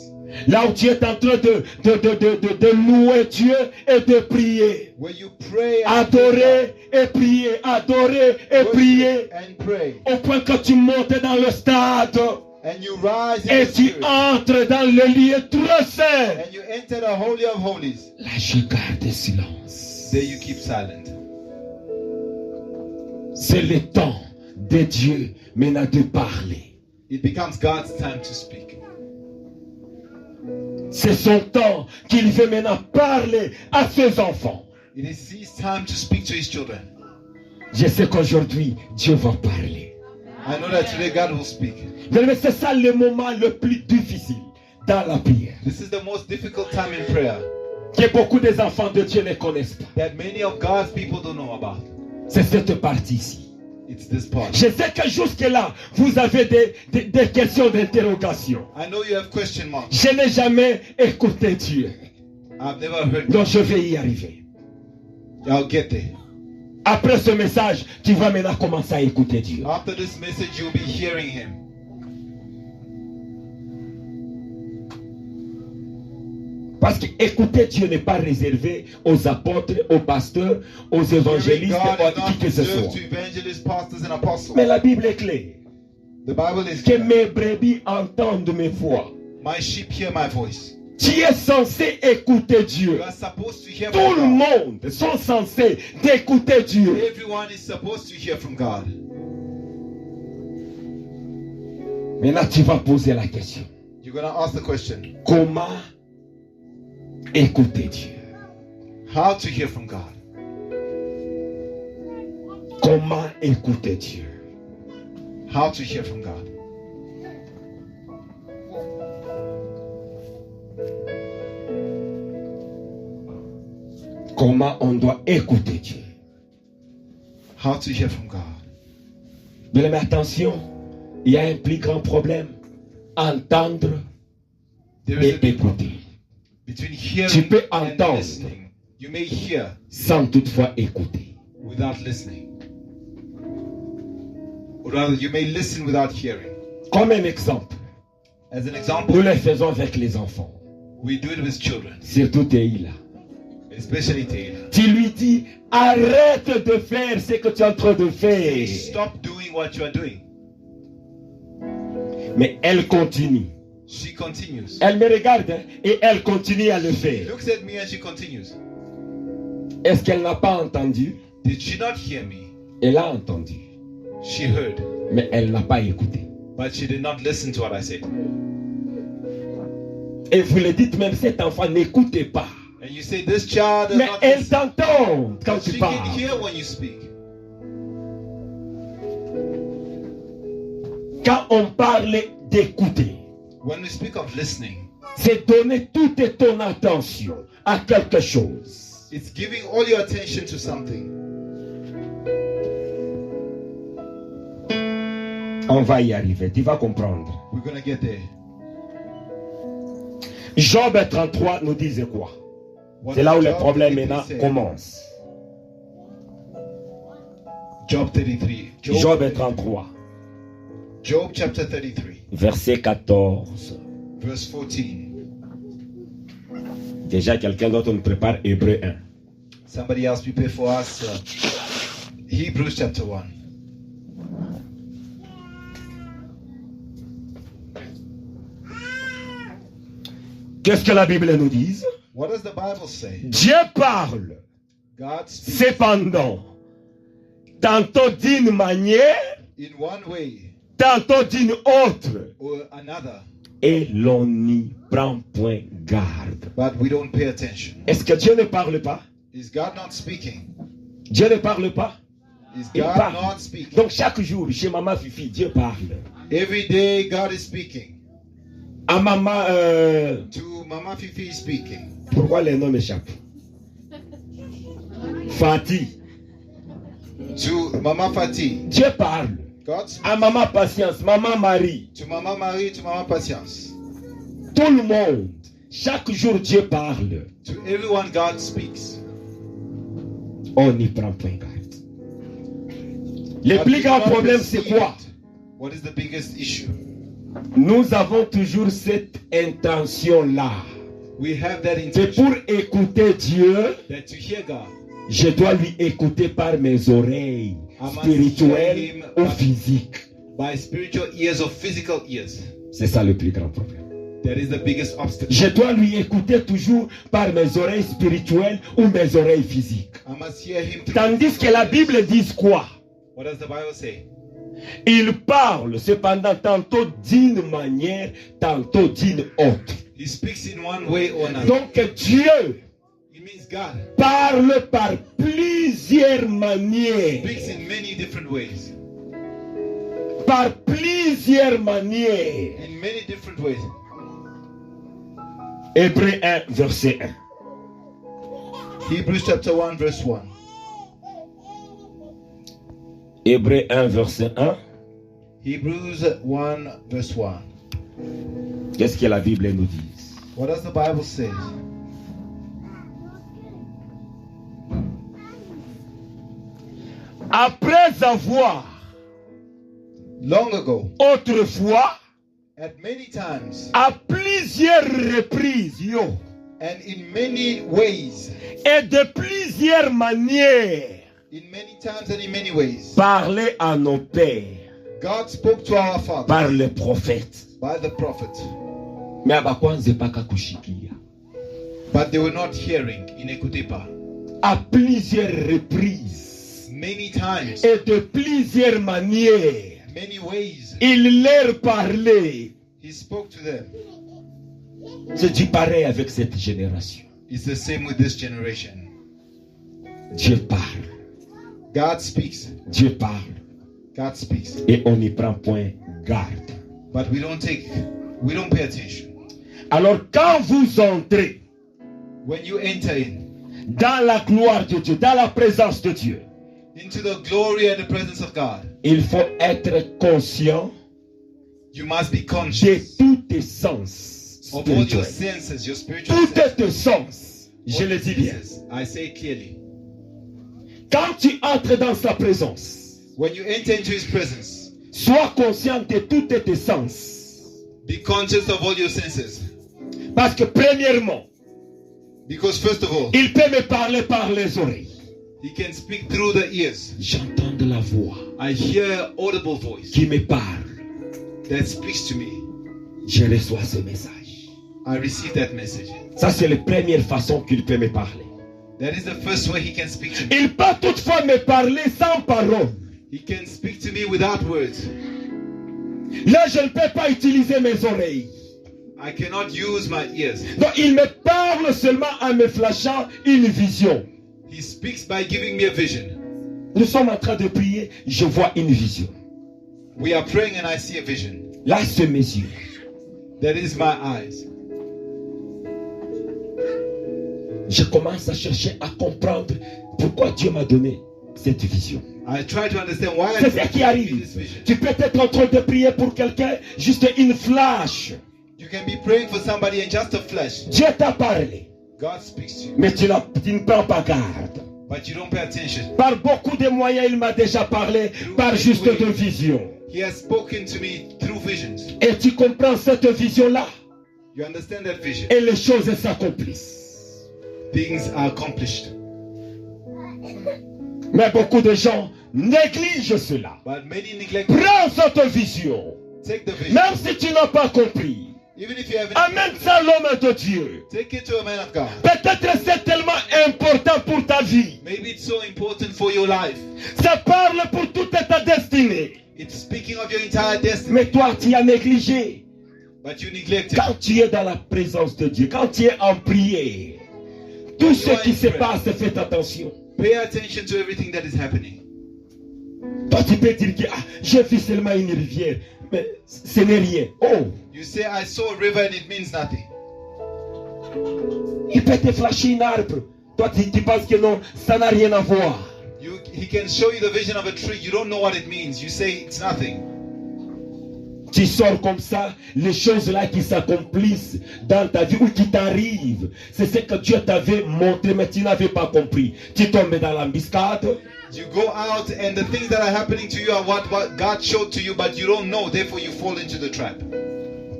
Là où tu es en train de louer Dieu et de prier. Where you pray and Adorer et prier, adorer et prier. and pray. Au point que tu montes dans le stade And you rise in et the tu spirit. entres dans le lieu très saint. And you enter the Holy of Holies. Là, je garde silence. There you keep silent. C'est le temps de Dieu maintenant de parler. It becomes God's time to speak. C'est son temps qu'il veut maintenant parler à ses enfants. It is His time to speak to His children. Je sais qu'aujourd'hui, Dieu va parler. I know that today God will speak. Mais c'est ça le moment le plus difficile dans la prière. This is the most difficult time in prayer Que beaucoup des enfants de Dieu ne connaissent pas. that many of God's people don't know about. C'est cette partie-ci. It's this part. Je sais que jusque-là, vous avez des questions d'interrogation. I know you have question marks. Je n'ai jamais écouté Dieu. I've never heard Donc God. je vais y arriver. I'll get there. Après ce message, tu vas maintenant commencer à écouter Dieu. After this message, you'll be hearing Him. Parce que écouter Dieu n'est pas réservé aux apôtres, aux pasteurs, aux Hearing évangélistes, God ou à is qui not que ce reserved soit. to evangelists, pastors, and apostles. Mais la Bible est claire. The Bible is Que clear. mes brebis entendent mes voix. My sheep hear my voice. Tu es censé écouter Dieu. You are supposed to hear Tout from le God. monde sont censés d'écouter Dieu. Everyone is supposed to hear from God. Maintenant, tu vas poser la question. You're going to ask the question, Comment écouter Dieu? how to hear from God? Comment écouter Dieu? How to hear from God? Comment on doit écouter Dieu? How to hear from God? Mais attention, il y a un plus grand problème. Entendre There is et a big problem écouter. between Tu hearing peux and entendre. listening. You may hear Sans toutefois écouter. without listening. Or rather, you may listen without hearing. Comme un exemple, As an nous example, le faisons avec les enfants. we do it with children, Surtout Teila. especially Taylor. Tu lui dis, arrête de faire ce que tu es en train de Say, faire. stop doing what you are doing. Mais elle continue. She continues. Elle me regarde hein, et elle continue à le She faire. looks at me and she continues. Est-ce qu'elle n'a pas entendu? Did she not hear me? Elle a entendu. She heard, mais elle n'a pas écouté. but she did not listen to what I said. Et vous le dites même, cet enfant n'écoutez pas. And you say, this child does Mais not elle listen. t'entend quand But tu she can parles. hear when you speak. Quand on parle d'écouter, When we speak of listening, c'est donner toute ton attention à quelque chose. it's giving all your attention to something. On va y arriver, tu vas comprendre. We're going to get there. Job 33 nous disait quoi? What C'est là où does le Job problème 33 maintenant say? commence. Job 33. Job 33, Job chapter 33, verset 14. verse 14. Déjà, quelqu'un d'autre nous prépare Hébreu 1. Somebody else prepare for us Hebrews chapter 1. Qu'est-ce que la Bible nous dit? What does the Bible say? Dieu parle, God speaks cependant, tantôt d'une manière, in one way tantôt d'une autre, or another, et l'on n'y prend point garde. but we don't pay attention. Est-ce que Dieu ne parle pas? Is God not speaking? Dieu ne parle pas? Is Il God parle. not speaking? Donc chaque jour, chez Maman Fifi, Dieu parle. Every day God is speaking. À Maman, To Mama Fifi is speaking. pourquoi les noms m'échappent? Fatih, To Mama Fatih, Dieu parle. God speaks. À Maman Patience, Maman Marie, To Mama Marie, to Mama Patience. tout le monde, chaque jour Dieu parle. To everyone God speaks. On n'y prend point garde. Le But plus we grand don't problème, receive c'est quoi? it. What is the biggest issue? Nous avons toujours cette intention-là. We have that C'est intention pour écouter Dieu, that to hear God, je dois lui écouter par mes oreilles, spirituelles ou physiques. by spiritual ears or physical ears. C'est ça le plus grand problème. That is the biggest obstacle. Je dois lui écouter toujours par mes oreilles spirituelles ou mes oreilles physiques. I must hear him through. Tandis que la Bible dit quoi? What does the Bible say? Il parle cependant tantôt d'une manière, tantôt d'une autre. He speaks in one way or another. Donc Dieu It means God parle par plusieurs manières. speaks in many different ways. Par plusieurs manières. In many different ways. Hébreu 1, verset 1. Hebrews chapter 1, verse 1. Hébreu 1, verset 1. Hebrews 1, verse 1. Qu'est-ce que la Bible nous dit? What does the Bible say? Après avoir Long ago, autrefois, at many times, à plusieurs reprises, yo, and in many ways, et de plusieurs manières, in many times and in many ways, parler à nos pères God spoke to our fathers par les prophètes. by the prophet, Mais abakwanze paka kushikia. but they were not hearing. N'écoutaient pas. À plusieurs reprises Many times, et de plusieurs manières, many ways, il leur parlait. he spoke to them. C'est du pareil avec cette génération. It's the same with this generation. Dieu parle, God speaks. Dieu parle, God speaks. et on n'y prend point garde. But we don't we don't pay attention. Alors quand vous entrez When you enter in, dans la gloire de Dieu, dans la présence de Dieu, into the glory and the presence of God, il faut être conscient you must be de conscious tous tes sens of all your spirituels. senses, your spiritual Tous senses. tes sens, je All le your dis bien. senses. I say clearly. Quand tu entres dans sa présence, When you enter into his presence, sois conscient de tous tes sens. be conscious of all your senses. Parce que premièrement, Because first of all, il peut me parler par les oreilles. he can speak through the ears. J'entends de la voix I hear audible voice qui me parle. that speaks to me. Je reçois ce message. I receive that message. Ça, c'est la première façon qu'il peut me parler. That is the first way he can speak to me. Il peut toutefois me parler sans parole. He can speak to me without words. Là, je ne peux pas utiliser mes oreilles. I cannot use my ears. Donc, il me parle seulement en me flashant une vision. He speaks by giving me a vision. Nous sommes en train de prier, je vois une vision. We are praying and I see a vision. Là, c'est mes yeux. That is my eyes. Je commence à chercher à comprendre pourquoi Dieu m'a donné cette vision. I try to understand why C'est I ça qui see arrive. this vision. Tu peux être en train de prier pour quelqu'un, juste une flash. You can be praying for somebody and just a flash. Dieu t'a parlé, God speaks to you, mais tu ne prends pas garde. but you don't pay attention. Par beaucoup de moyens, il m'a déjà parlé, par juste de vision. He has spoken to me through visions. Et tu comprends cette vision-là, You understand that vision? et les choses s'accomplissent. Things are accomplished. Mais beaucoup de gens négligent cela. But many neglect. Prends cette vision, Take the vision. même si tu n'as pas compris. Even if you haven't. Amène ça à l'homme de Dieu. Take it to a man of God. Peut-être c'est tellement important pour ta vie. Maybe it's so important for your life. Ça parle pour toute ta destinée. It's speaking of your entire destiny. Mais toi, tu as négligé. But you neglect it. Quand tu es dans la présence de Dieu, quand tu es en prière, tout ce qui se passe, fais attention. Pay attention to everything that is happening. Toi, tu peux dire que j'ai vu seulement une rivière, mais ce n'est rien. Oh, You say, I saw a river and it means nothing. il peut te flasher un arbre. Toi, tu penses que non, ça n'a rien à voir. He can show you the vision of a tree. You don't know what it means. You say it's nothing. Tu sors comme ça, les choses là qui s'accomplissent dans ta vie ou qui t'arrivent, c'est ce que Dieu t'avait montré, mais tu n'avais pas compris. Tu tombes dans l'embuscade. You go out and the things that are happening to you are what God showed to you, but you don't know. Therefore, you fall into the trap.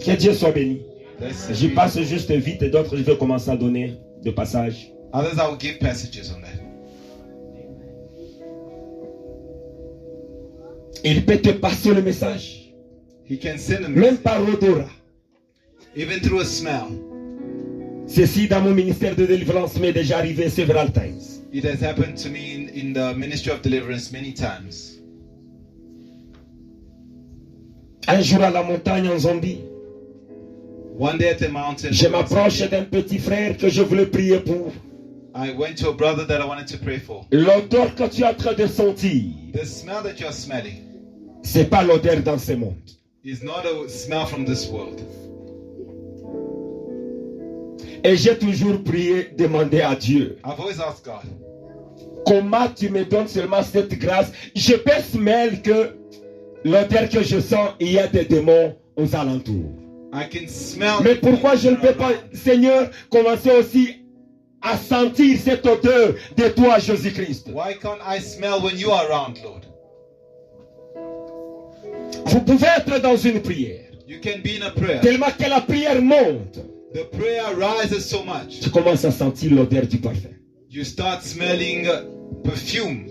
Que Dieu soit béni. That's the Je reason. passe juste vite et d'autres, je vais commencer à donner de passages. Others, I will give passages on that. Il peut te passer le message, He can send a même message, par odorat. even through a smell. Ceci dans mon ministère de délivrance m'est déjà arrivé several times. It has happened to me in the ministry of deliverance many times. Un jour à la montagne en Zambie, One day at the mountain, je m'approche d'un petit frère que je voulais prier pour. I went to a brother that I wanted to pray for. L'odeur que tu es en train de sentir, The smell that you're smelling c'est pas l'odeur dans ce monde. is not a smell from this world. Et j'ai toujours prié, demandé à Dieu, I've always asked God, comment tu me donnes seulement cette grâce? Je peux smell que l'odeur que je sens, il y a des démons aux alentours. I can smell. Mais pourquoi je ne peux pas, Seigneur, commencer aussi à sentir cette odeur de toi, Jésus-Christ? Why can't I smell when you are around, Lord? Vous pouvez être dans une prière, You can be in a prayer. tellement que la prière monte. The prayer rises so much. Tu commences à sentir l'odeur du parfum. You start smelling perfume.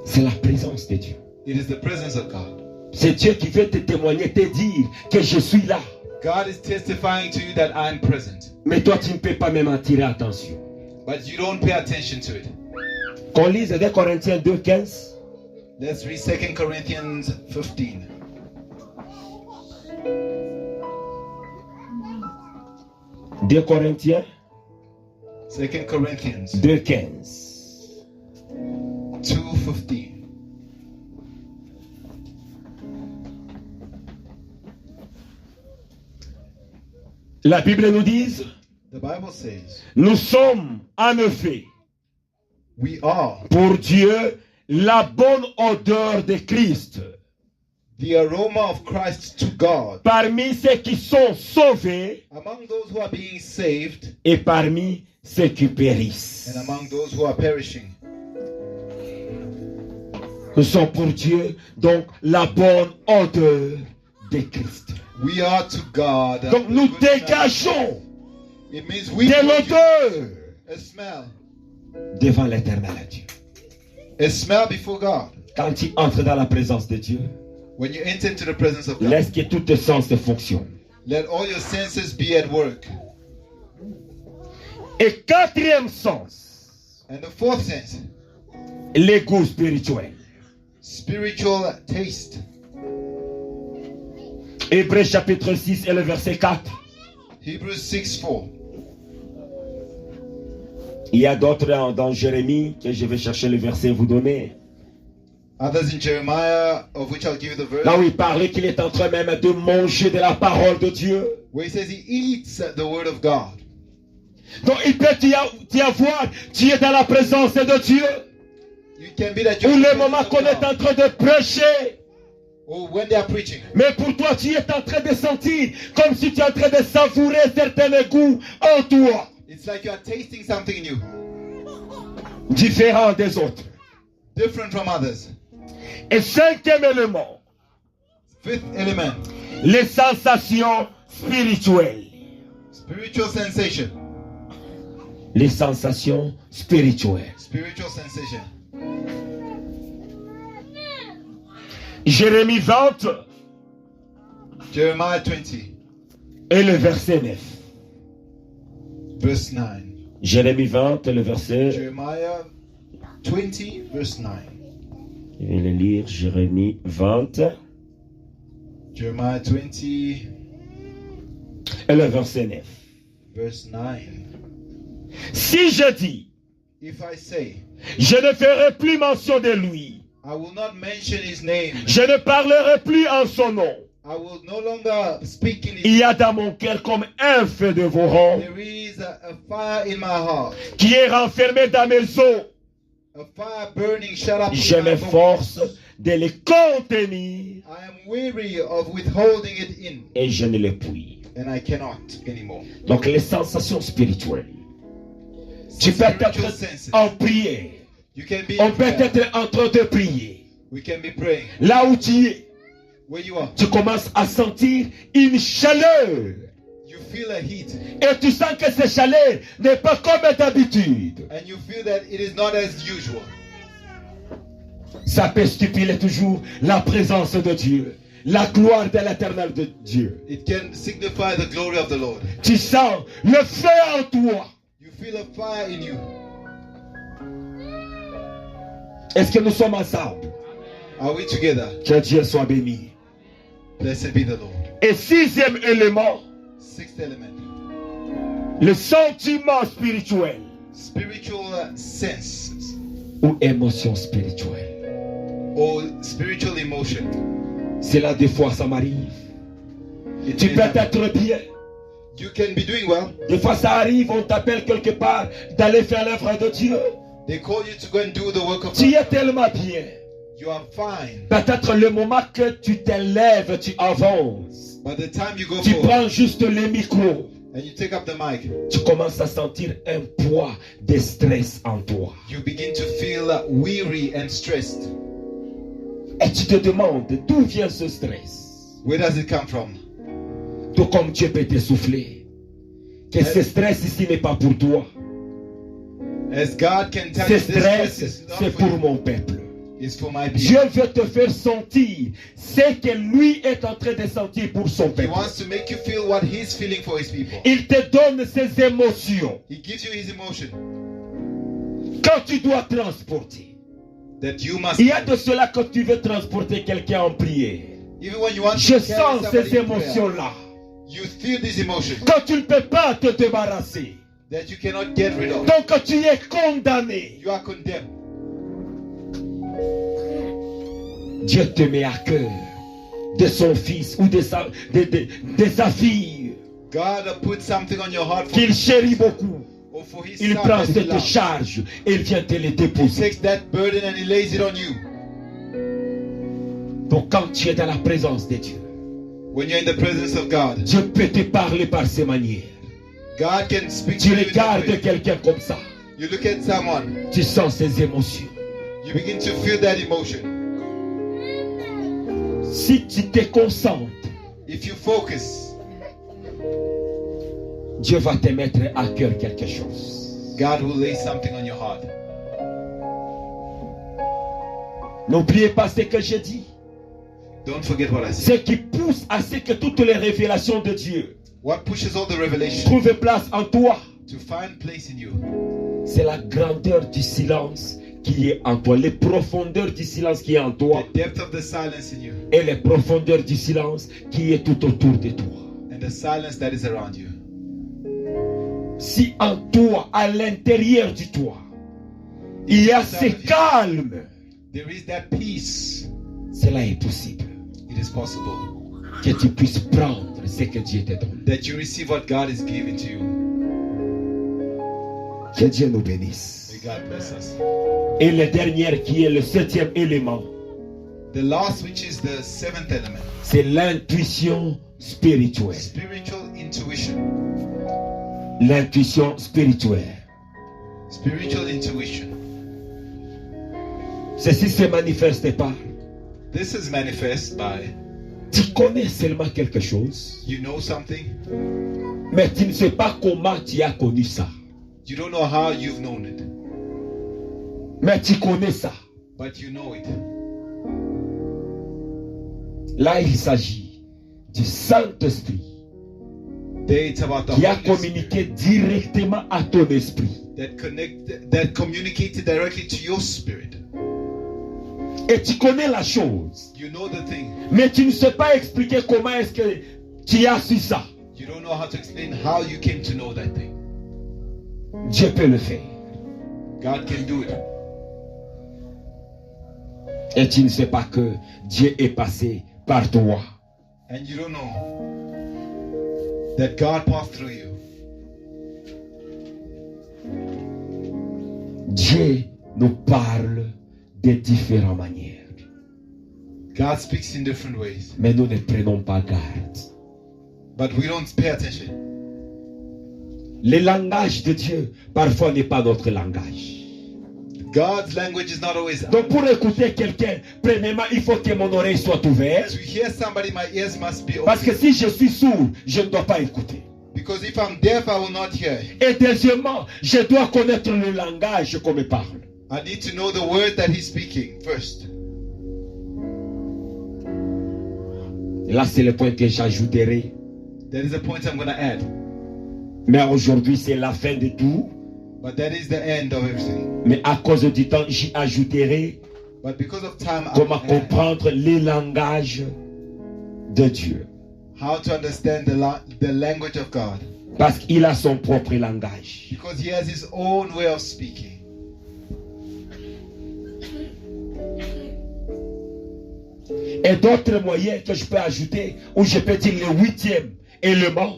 C'est la présence de Dieu. It is the presence of God. C'est Dieu qui veut te témoigner, te dire que je suis là. God is testifying to you that I'm present. Mais toi, tu ne peux pas même en tirer attention. But you don't pay attention to it. Qu'on lise 2 Corinthiens 2:15. Let's read 2 Corinthians 15. Deux Corinthiens 2 Corinthians 2:15. 2:15. La Bible nous dit, The Bible says, nous sommes en effet we are pour Dieu la bonne odeur de Christ the aroma of Christ to God parmi ceux qui sont sauvés among those who are being saved et parmi ceux qui périssent. and among those who are perishing. Nous sommes pour Dieu donc la bonne odeur de Christ. We are to God. Donc nous the good dégageons smell. It means we de produce l'odeur a smell. devant l'éternel Dieu. A smell before God. Quand tu entres dans la présence de Dieu, When you enter into the presence of God, laisse que tous tes sens fonctionnent. let all your senses be at work. Et quatrième sens, And the fourth sense les goûts spirituels. Spiritual taste. Hébreux chapitre 6 et le verset 4. Hebrews 6:4. Il y a d'autres dans Jérémie que je vais chercher le verset et vous donner. Others in Jeremiah, of which I'll give you the verse. Là où il parlait qu'il est en train même de manger de la parole de Dieu. Where he says he eats the word of God. Donc il peut y avoir, tu es dans la présence de Dieu. You can be that you're Ou in the le moment presence qu'on of est en God. train de prêcher. Or when they are preaching. Mais pour toi, tu es en train de sentir comme si tu es en train de savourer certains goûts en toi. It's like you are tasting something in you. Différent des autres. Different from others. Et cinquième élément, Fifth element. les sensations spirituelles. Spiritual sensation. Les sensations spirituelles. Spiritual sensation. Jérémie 20 Jeremiah 20, et le verset 9. verse 9. Jérémie 20 et le verset... Jeremiah 20, verse 9. Je vais le lire, Jérémie 20 Jeremiah 20, et le verset 9. verse 9. Si je dis, If I say, je ne ferai plus mention de lui, I will not mention his name, je ne parlerai plus en son nom, I will no longer speak in il his y a dans mon cœur comme un feu dévorant There is a fire in my heart, qui est renfermé dans mes os. a fire burning shut up Je in my m'efforce bones. de les contenir I am weary of withholding it in, et je ne les puis. and I cannot anymore. Donc les sensations spirituelles. Tu peux Spiritual être senses. en prière. You can be On in peut prayer. être en train de prier. We can be praying. Là où tu es, Where you are, tu commences à sentir une chaleur. you feel a heat, Et tu sens que cette chaleur n'est pas comme d'habitude. and you feel that it is not as usual. Ça peut stipuler toujours la présence de Dieu. La gloire de l'éternel de Dieu. It can signify the glory of the Lord. Tu sens le feu en toi. You feel a fire in you. Est-ce que nous sommes ensemble? Are we together? Que Dieu soit béni. Blessed be the Lord. Et sixième élément, Sixth element, le sentiment spirituel spiritual senses ou émotion spirituelle. or spiritual emotion. C'est là des fois ça m'arrive. It Tu may peux happen. être bien. You can be doing well. Des fois ça arrive, on t'appelle quelque part d'aller faire l'œuvre de Dieu. They call you to go and do the work of Tu es God. tellement bien. You are fine. Peut-être le moment que tu t'élèves, tu avances. By the time you go Tu forward prends juste les micros. and you take up the mic, Tu commences à sentir un poids de stress en toi. you begin to feel weary and stressed. Et tu te demandes d'où vient ce stress. Where does it come from? Tout comme Dieu peut t'essouffler. Que ce stress ici n'est pas pour toi. As God can tell Ce you, this stress stress, is c'est not for pour you. mon peuple. It's for my Dieu people. veut te faire sentir ce que lui est en train de sentir pour son He peuple. wants to make you feel what He's feeling for His people. Il te donne ses émotions. He gives you His emotion Quand tu dois transporter. that you must. Il y a de cela que tu veux transporter quelqu'un en prière. Even when you want Je to carry sens somebody ces in prayer, émotions-là. you feel this emotion Quand tu ne peux pas te débarrasser. that you cannot get rid of. Donc tu es condamné. You are condemned. Dieu te met à cœur de son fils ou de sa fille God put something on your heart for qu'il chérit beaucoup. or for His Il son prend that he cette loves. charge et il vient te les He déposer. takes that burden and He lays it on you. Donc quand tu es dans la présence de Dieu, When you're in the presence of God, Dieu peut te parler par ces manières. God can speak to Tu you in that regardes way. quelqu'un comme ça, You look at someone, tu sens ses émotions. you begin to feel that emotion. Si tu te concentres, If you focus, Dieu va te mettre à cœur quelque chose. God will lay something on your heart. N'oubliez pas ce que j'ai dit. Don't forget what I said. Ce qui pousse à ce que toutes les révélations de Dieu What pushes all the revelation trouvent place en toi, to find place in you c'est la grandeur du silence qui est en toi, les profondeurs du silence qui est en toi, the depth of the silence in you, et les profondeurs du silence qui est tout autour de toi. and the silence that is around you. Si en toi, à l'intérieur de toi, il y a ce calme, There is that peace. cela est possible. It is possible Que tu puisses prendre ce que Dieu te donne. that you receive what God is giving to you. Que Dieu nous bénisse. May God bless us. Et le dernier qui est le 7e élément, The last, which is the seventh element, c'est l'intuition spirituelle. spiritual intuition. L'intuition spirituelle. Spiritual intuition. Ceci se manifeste par. This is manifest by Tu connais seulement quelque chose, you know something, mais tu ne sais pas comment tu as connu ça. you don't know how you've known it, Mais tu connais ça. but you know it. Là, il s'agit du Saint-Esprit There it's about the qui a Holy communiqué directement à ton esprit. Spirit that communicated directly to your spirit. Et tu connais la chose, You know the thing. mais tu ne sais pas expliquer comment est-ce que tu as su ça. You don't know how to explain how you came to know that thing. Dieu peut le faire. God can do it. Et tu ne sais pas que Dieu est passé par toi. And you don't know that God passed through you. Dieu nous parle de différentes manières. God speaks in different ways, Mais nous ne prenons pas garde. but we don't pay attention. Le langage de Dieu, parfois, n'est pas notre langage. God's language is not always. Donc, pour écouter quelqu'un, premièrement, il faut que mon oreille soit ouverte. To hear somebody, my ears must be Parce que open. si je suis sourd, je ne dois pas écouter. Because if I'm deaf, I will not hear. Et deuxièmement, je dois connaître le langage qu'on me parle. I need to know the word that He's speaking first. Et là, c'est le point que j'ajouterai. That is the point I'm going to add. Mais aujourd'hui, c'est la fin de tout. But that is the end of everything. Mais à cause du temps, j'y ajouterai But because of time, I comment will add comprendre les langages de Dieu. how to understand the language of God. Parce qu'il a son propre langage. Because He has His own way of speaking. Et d'autres moyens que je peux ajouter, ou je peux dire le 8e élément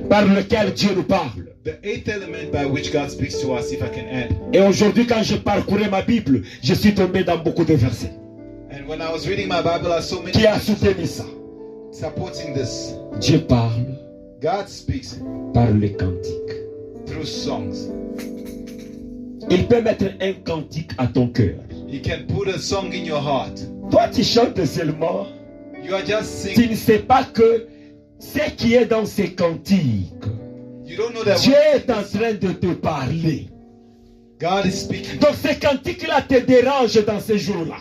par lequel Dieu nous parle. The eighth element by which God speaks to us, if I can add. Et aujourd'hui, quand je parcourais ma Bible, je suis tombé dans beaucoup de versets And when I was reading my Bible, I saw many qui a soutenu ça. supporting this. Dieu parle God speaks par les cantiques. through songs. Il peut mettre un cantique à ton cœur. He can put a song in your heart. Toi, tu chantes seulement. You are just Tu singing. ne sais pas que ce qui est dans ces cantiques, You don't know that Dieu what- est en train de te parler. God is speaking. Donc ces cantiques-là te dérangent dans ces jours-là.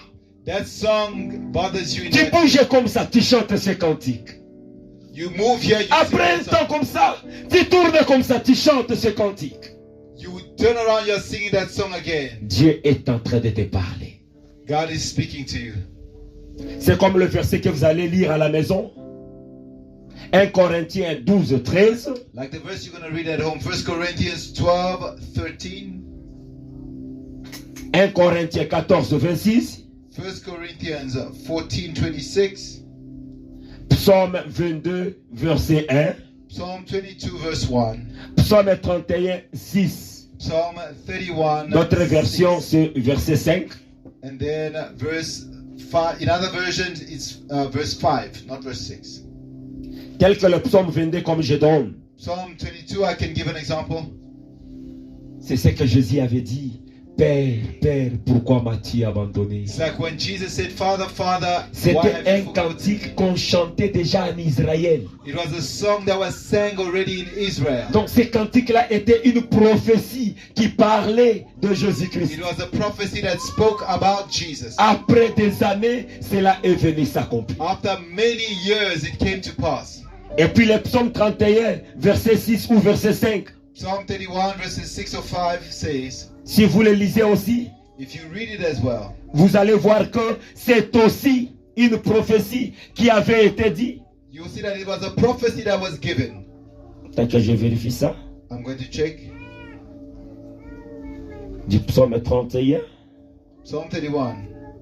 That song bothers you. In Tu that. bouges comme ça, tu chantes ces cantiques. You move here. You, Après un sing that temps comme ça, tu tournes comme ça, tu chantes ces cantiques. song. You turn around. You're singing that song again. Dieu est en train de te parler. God is speaking to you. C'est comme le verset que vous allez lire à la maison. 1 Corinthiens 12, 13. Like the verse you're going to read at home. 1 Corinthians 12, 13. 1 Corinthiens 14, 26. 1 Corinthians 14, 26. Psaume 22, verset 1. Psalm 22, verse 1. Psaume 31, 6. Psalm 31. Notre version, 6. c'est verset 5. And then verse 5. In other versions, it's verse 5, not verse 6. Tel que le psaume 22, comme je donne. Psalm 22, I can give an example. C'est ce que Jésus avait dit. Père, Père, pourquoi m'as-tu abandonné? It's like when Jesus said, Father, Father, why C'était have un you forgotten? cantique qu'on chantait déjà en Israël. It was a song that was sang already in Israel. Donc ces cantiques-là étaient une prophétie qui parlait de Jésus-Christ. It was a prophecy that spoke about Jesus. Après des années, cela est venu s'accomplir. After many years, it came to pass. Et puis le psaume 31, verset 6 ou verset 5, Psalm 31, verses 6 or 5 says, Si vous le lisez aussi, if you read it as well, vous allez voir que c'est aussi une prophétie qui avait été dite. you will see that it was a prophecy that was given. Tant que je vérifie ça, I'm going to check. du psaume 31, Psalm 31.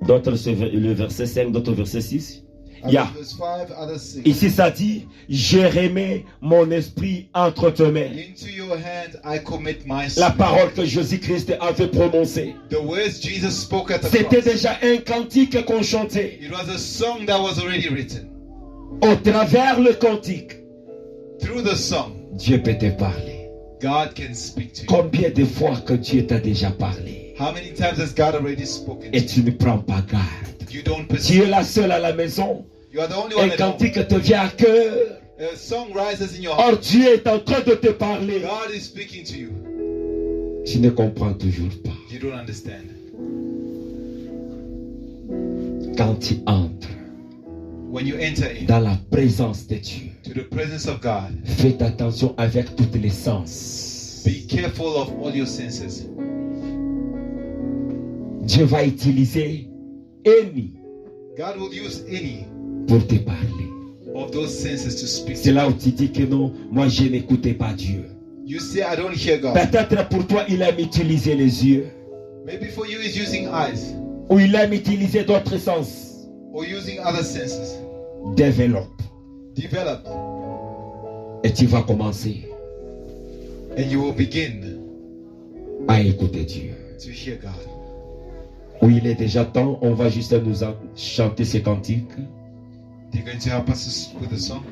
d'autres c'est le verset 5, d'autres verset 6. Others Yeah. verse 5, others 6. Ici ça dit, j'ai remis mon esprit entre tes mains. Into your hand I commit my La spirit. parole que Jésus-Christ avait prononcée. The words Jesus spoke at the C'était cross. déjà un cantique qu'on chantait. It was a song that was already written. Au travers le cantique, Through the song, Dieu peut te parler. God can speak to you. Combien de fois que Dieu t'a déjà parlé How many times has God already spoken to et you? tu ne prends pas garde? You don't Tu perceive. es la seule à la maison. You are the only Un one at home. cantique te vient à cœur. A song rises in your heart. Or Dieu est en train de te parler. God is speaking to you. Tu ne comprends toujours pas. You don't understand. Quand tu entres When you enter in dans la présence de Dieu, to the presence of God, faites attention avec tous les sens. be careful of all your senses. Dieu va utiliser any God will use any pour te parler. of those senses to speak to C'est you. là où tu dis que non, moi je n'écoutais pas Dieu. You say, I don't hear God. Peut-être pour toi, il aime utiliser les yeux, Maybe for you, he's using eyes ou il aime utiliser d'autres sens. or using other senses. Développe. Develop, Et tu vas commencer and you will begin à écouter Dieu. to hear God. Où il est déjà temps, on va juste nous chanter ces cantiques. They're going to help us with the song.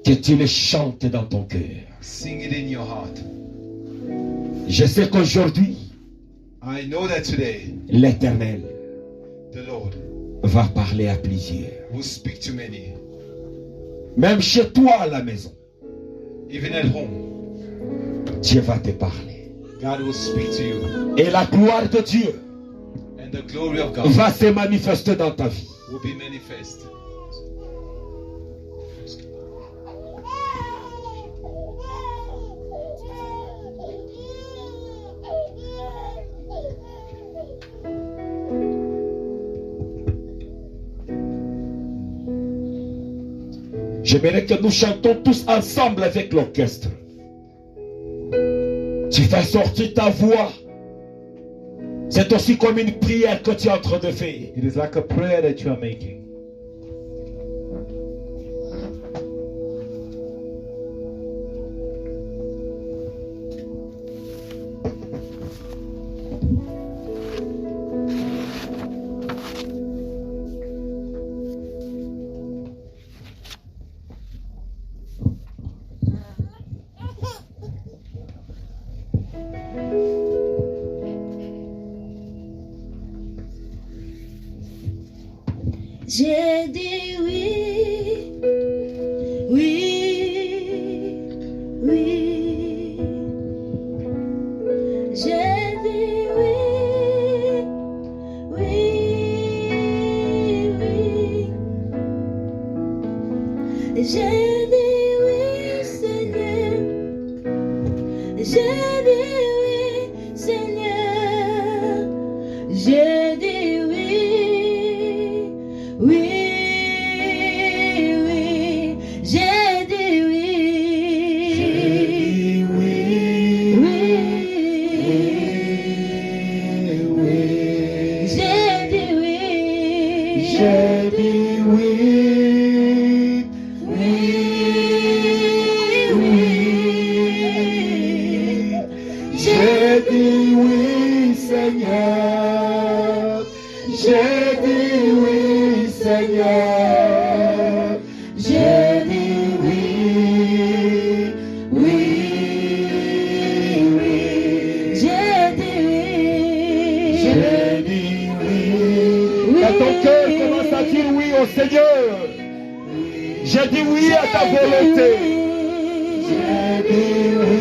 Que tu les chantes dans ton cœur. Sing it in your heart. Je sais qu'aujourd'hui, I know that today, l'Éternel the Lord va parler à plusieurs. will speak to many, Même chez toi à la maison, even at home. Dieu va te parler. God will speak to you, Et la gloire de Dieu and the glory of God va se manifester dans ta vie. will be manifest. J'aimerais que nous chantons tous ensemble avec l'orchestre. Tu fais sortir ta voix. C'est aussi comme une prière que tu es en train de faire. It is like a prayer that you are making. J'ai dit oui, oui, oui. J'ai dit oui, oui, oui. J'ai dit oui, Seigneur. J'ai dit oui, Seigneur. J'ai dit oui. Oui, oui, j'ai dit oui. J'ai dit oui. Oui, Oui. j'ai dit oui. J'ai dit oui. Oui, oui. J'ai dit oui, Seigneur. J'ai dit oui, Seigneur. J'ai dit oui. Oui, oui. J'ai dit oui. J'ai dit oui. Dans ton cœur, commence à dire oui au Seigneur. J'ai dit oui à ta volonté. J'ai dit oui.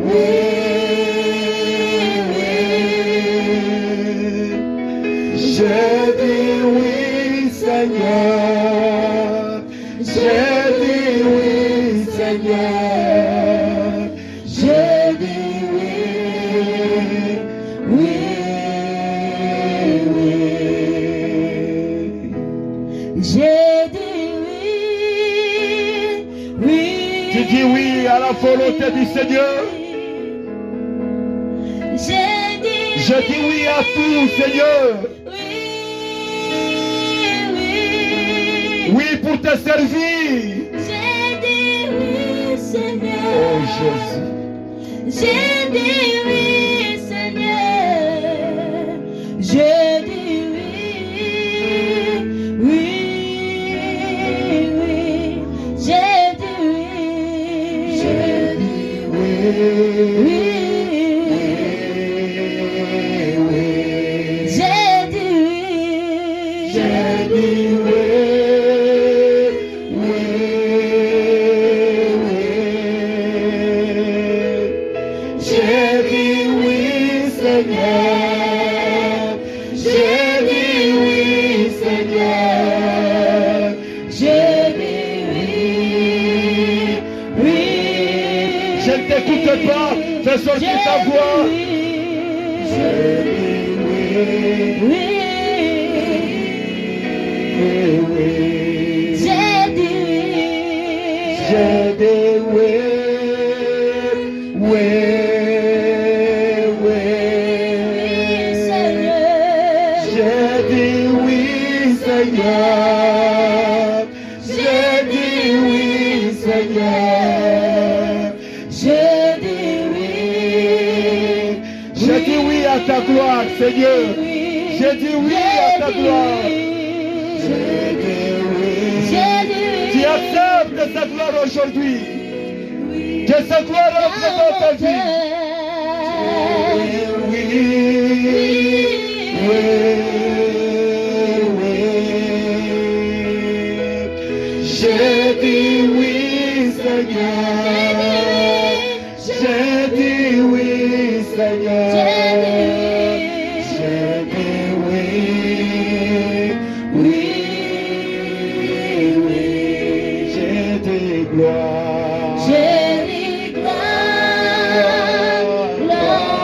Oui. J'ai dit oui, Seigneur. J'ai dit oui, Seigneur. Seigneur. J'ai dit Je dis oui à tout, Seigneur. oui. Oui pour te servir. J'ai dit oui, Seigneur. Oh Jésus. J'ai dit oui, Seigneur. J'ai dit oui, oui, oui. J'ai dit oui. J'ai dit oui, oui. J'ai dit oui. J'ai dit oui. N'écoute pas, fais sortir ta voix. J'ai dit oui. J'ai dit oui. J'ai dit oui. Oui. J'ai dit oui, Seigneur. J'ai dit oui, Seigneur. J'ai dit oui à ta gloire, Seigneur. J'ai dit oui à ta gloire. J'ai dit oui. Tu acceptes sa gloire aujourd'hui. Que sa gloire entre dans ta vie. J'ai dit oui, Seigneur. J'ai dit oui, Seigneur. J'ai dit oui. Oui. J'ai dit gloire. J'ai dit gloire, gloire,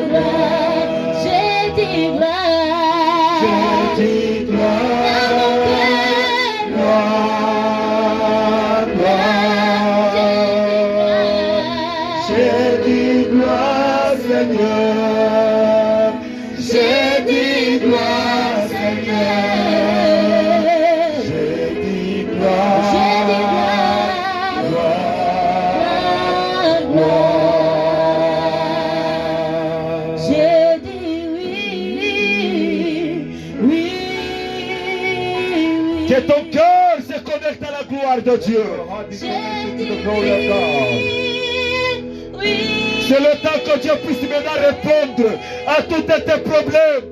gloire. J'ai dit gloire. J'ai dit gloire. Gloire, gloire. J'ai dit gloire, Seigneur. J'ai dit gloire, Seigneur. J'ai dit gloire. J'ai dit oui, oui, oui. Que ton cœur se connecte à la gloire de Dieu. J'ai dit oui. C'est le temps que Dieu puisse maintenant répondre à tous tes problèmes.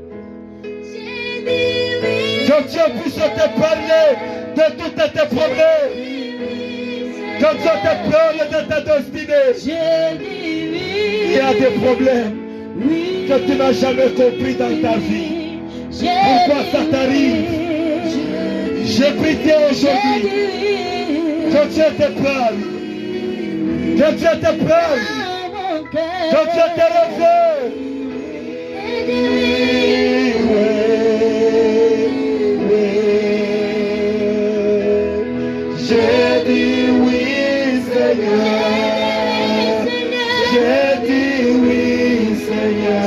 J'ai dit oui. Que Dieu puisse te parler de tous tes problèmes. Que Dieu te parle de ta destinée. J'ai dit oui. Il y a des problèmes Oui. que tu n'as jamais compris dans ta vie. Pourquoi ça t'arrive? J'ai pitié aujourd'hui. Que Dieu te parle. Que Dieu te parle. Que Dieu te réveille. J'ai dit oui, Seigneur. J'ai dit oui, Seigneur.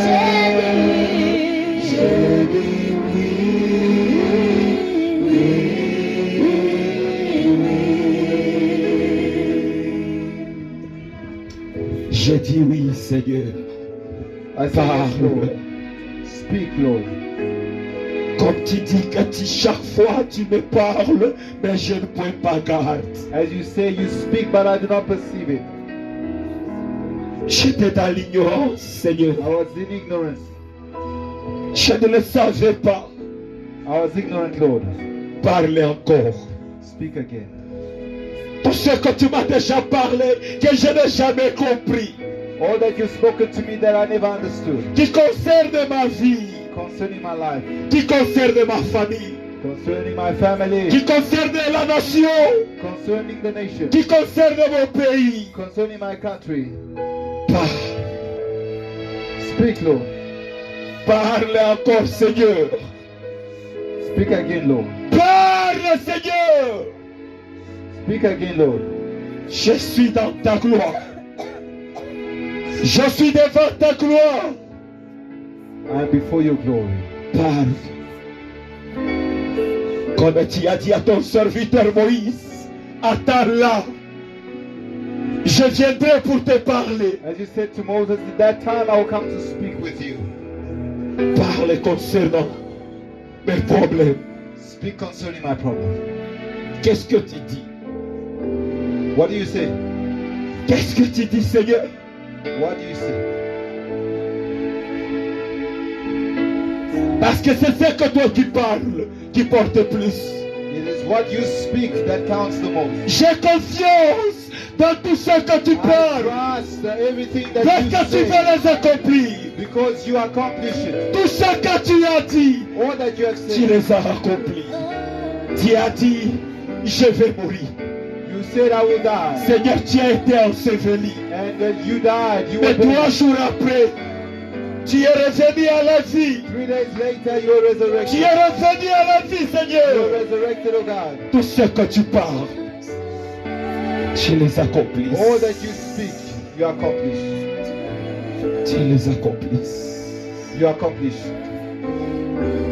J'ai dit oui. J'ai dit oui, Seigneur. Parle. Speak, Lord. Comme tu dis que chaque fois tu me parles, mais je ne prends pas garde. As you say, you speak, but I do not perceive it. J'étais dans l'ignorance, Seigneur. I was in ignorance. Je ne le savais pas. I was ignorant, Lord. Parlez encore. Speak again. Tout ce que tu m'as déjà parlé, que je n'ai jamais compris. All that you've spoken to me that I never understood. Qui concerne ma vie. Concerning my life. Qui concerne ma famille. Concerning my family. Qui concerne la nation. Concerning the nation. Qui concerne mon pays. Concerning my country. Parle. Speak, Lord. Parle encore, Seigneur. Speak again, Lord. Parle, Seigneur. Speak again, Lord. Je suis dans ta gloire. Je suis devant ta gloire. I am before your glory. Parle. Comme tu as dit à ton serviteur Moïse, attends là. Je viendrai pour te parler. As you said to Moses, at that time I will come to speak with you. Parle concernant mes problèmes. Speak concerning my problem. Qu'est-ce que tu dis? What do you say? Qu'est-ce que tu dis, Seigneur? What do you say? Parce que c'est ce que toi qui parles qui porte plus. It is what you speak that counts the most. J'ai confiance dans tout ce que tu I parles. trust that everything that Parce you que tu say, vas les accomplir. because you accomplish it. Tout ce que tu as dit, All that you have tu said, les as accomplis. Tu as dit, je vais mourir. you said I will die. Seigneur, tu as été enseveli. And then you died. You were Et 3 buried. jours après, tu es revenu à la vie. 3 days later, you were Tu resurrected. es revenu à la vie, You Seigneur. were resurrected, oh God. Tout ce que tu parles, tu les accomplis. All that you speak, you accomplish. Tu les accomplis. You accomplish.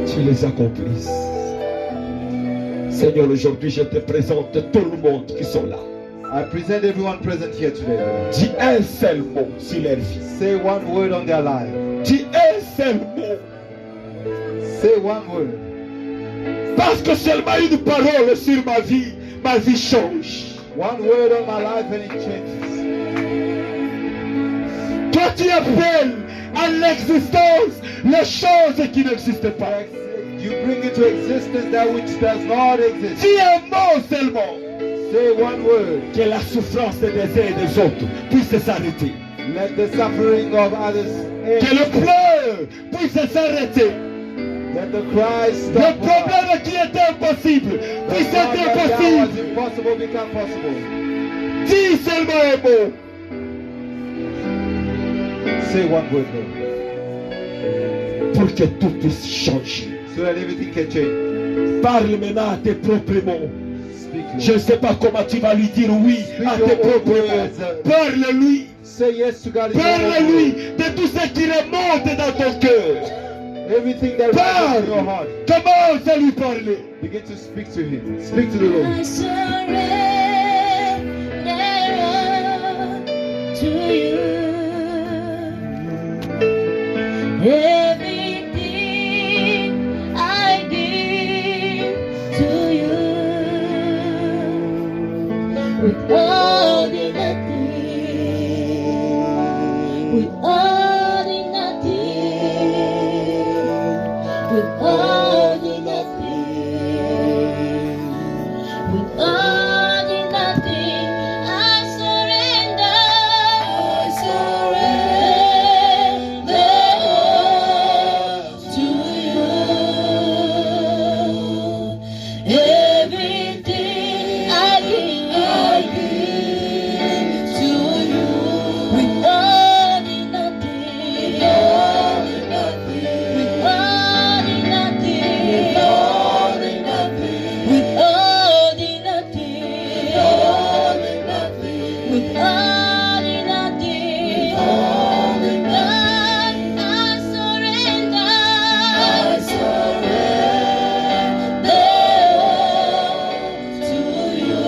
Tu les accomplis. Seigneur, aujourd'hui, je te présente tout le monde qui sont là. I present everyone present here today, Lord. Dis un seul mot sur leur vie. Say one word on their life. Dis un seul mot. Say one word. Parce que seulement une parole sur ma vie change. One word on my life and it changes. Toi, tu appelles à l'existence les choses qui n'existent pas. You bring into existence that which does not exist. Dis un mot seulement. Say one word. Que la souffrance des uns et des autres puisse s'arrêter. Let the suffering of others Que end. le pleur puisse s'arrêter. Let the cry Le stop. problème qui était impossible The puisse être problem that was possible. impossible become possible. Dis seulement un mot. Say one word, Lord. Pour que tout puisse changer. So that everything can change. Parle maintenant à tes propres mots. Speak, Lord. Je ne sais pas comment tu vas lui dire oui à tes propres mots. Parle-lui. Say yes to God in your own Parle-lui way. de tout ce qui remonte dans ton cœur. Everything that rises in your Parle. heart. Commence à lui parler. Begin to speak to Him. Speak to the Lord. I surrender to you. Everything I give to you. Withholding nothing. Withholding nothing. Withholding nothing. Withholding nothing. I surrender. I surrender to you. Everything I give to you. Withholding nothing. Withholding nothing. Withholding nothing. Withholding nothing. Withholding nothing. I surrender. To you.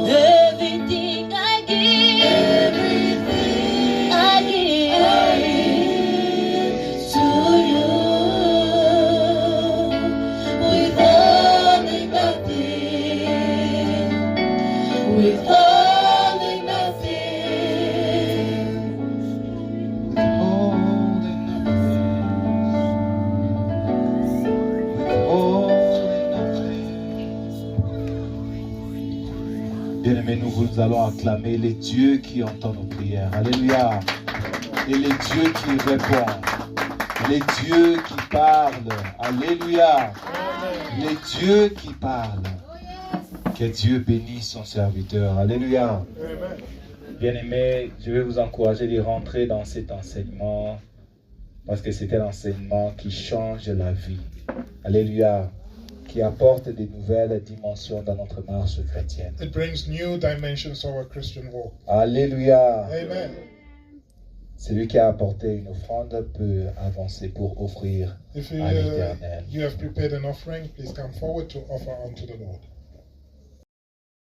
Everything I give. I give to you. Withholding nothing. Withholding nothing. Bien-aimés, nous allons acclamer les dieux qui entendent nos prières. Alléluia. Et les dieux qui répondent. Les dieux qui parlent. Alléluia. Les dieux qui parlent. Que Dieu bénisse son serviteur. Alléluia. Bien-aimés, je vais vous encourager de rentrer dans cet enseignement parce que c'est un enseignement qui change la vie. Alléluia. qui apporte des nouvelles dimensions dans notre marche chrétienne. It brings new dimensions to our Christian walk. Alléluia. Amen. Celui qui a apporté une offrande peut avancer pour offrir If à l'Éternel. you have prepared an offering, please come forward to offer unto the Lord.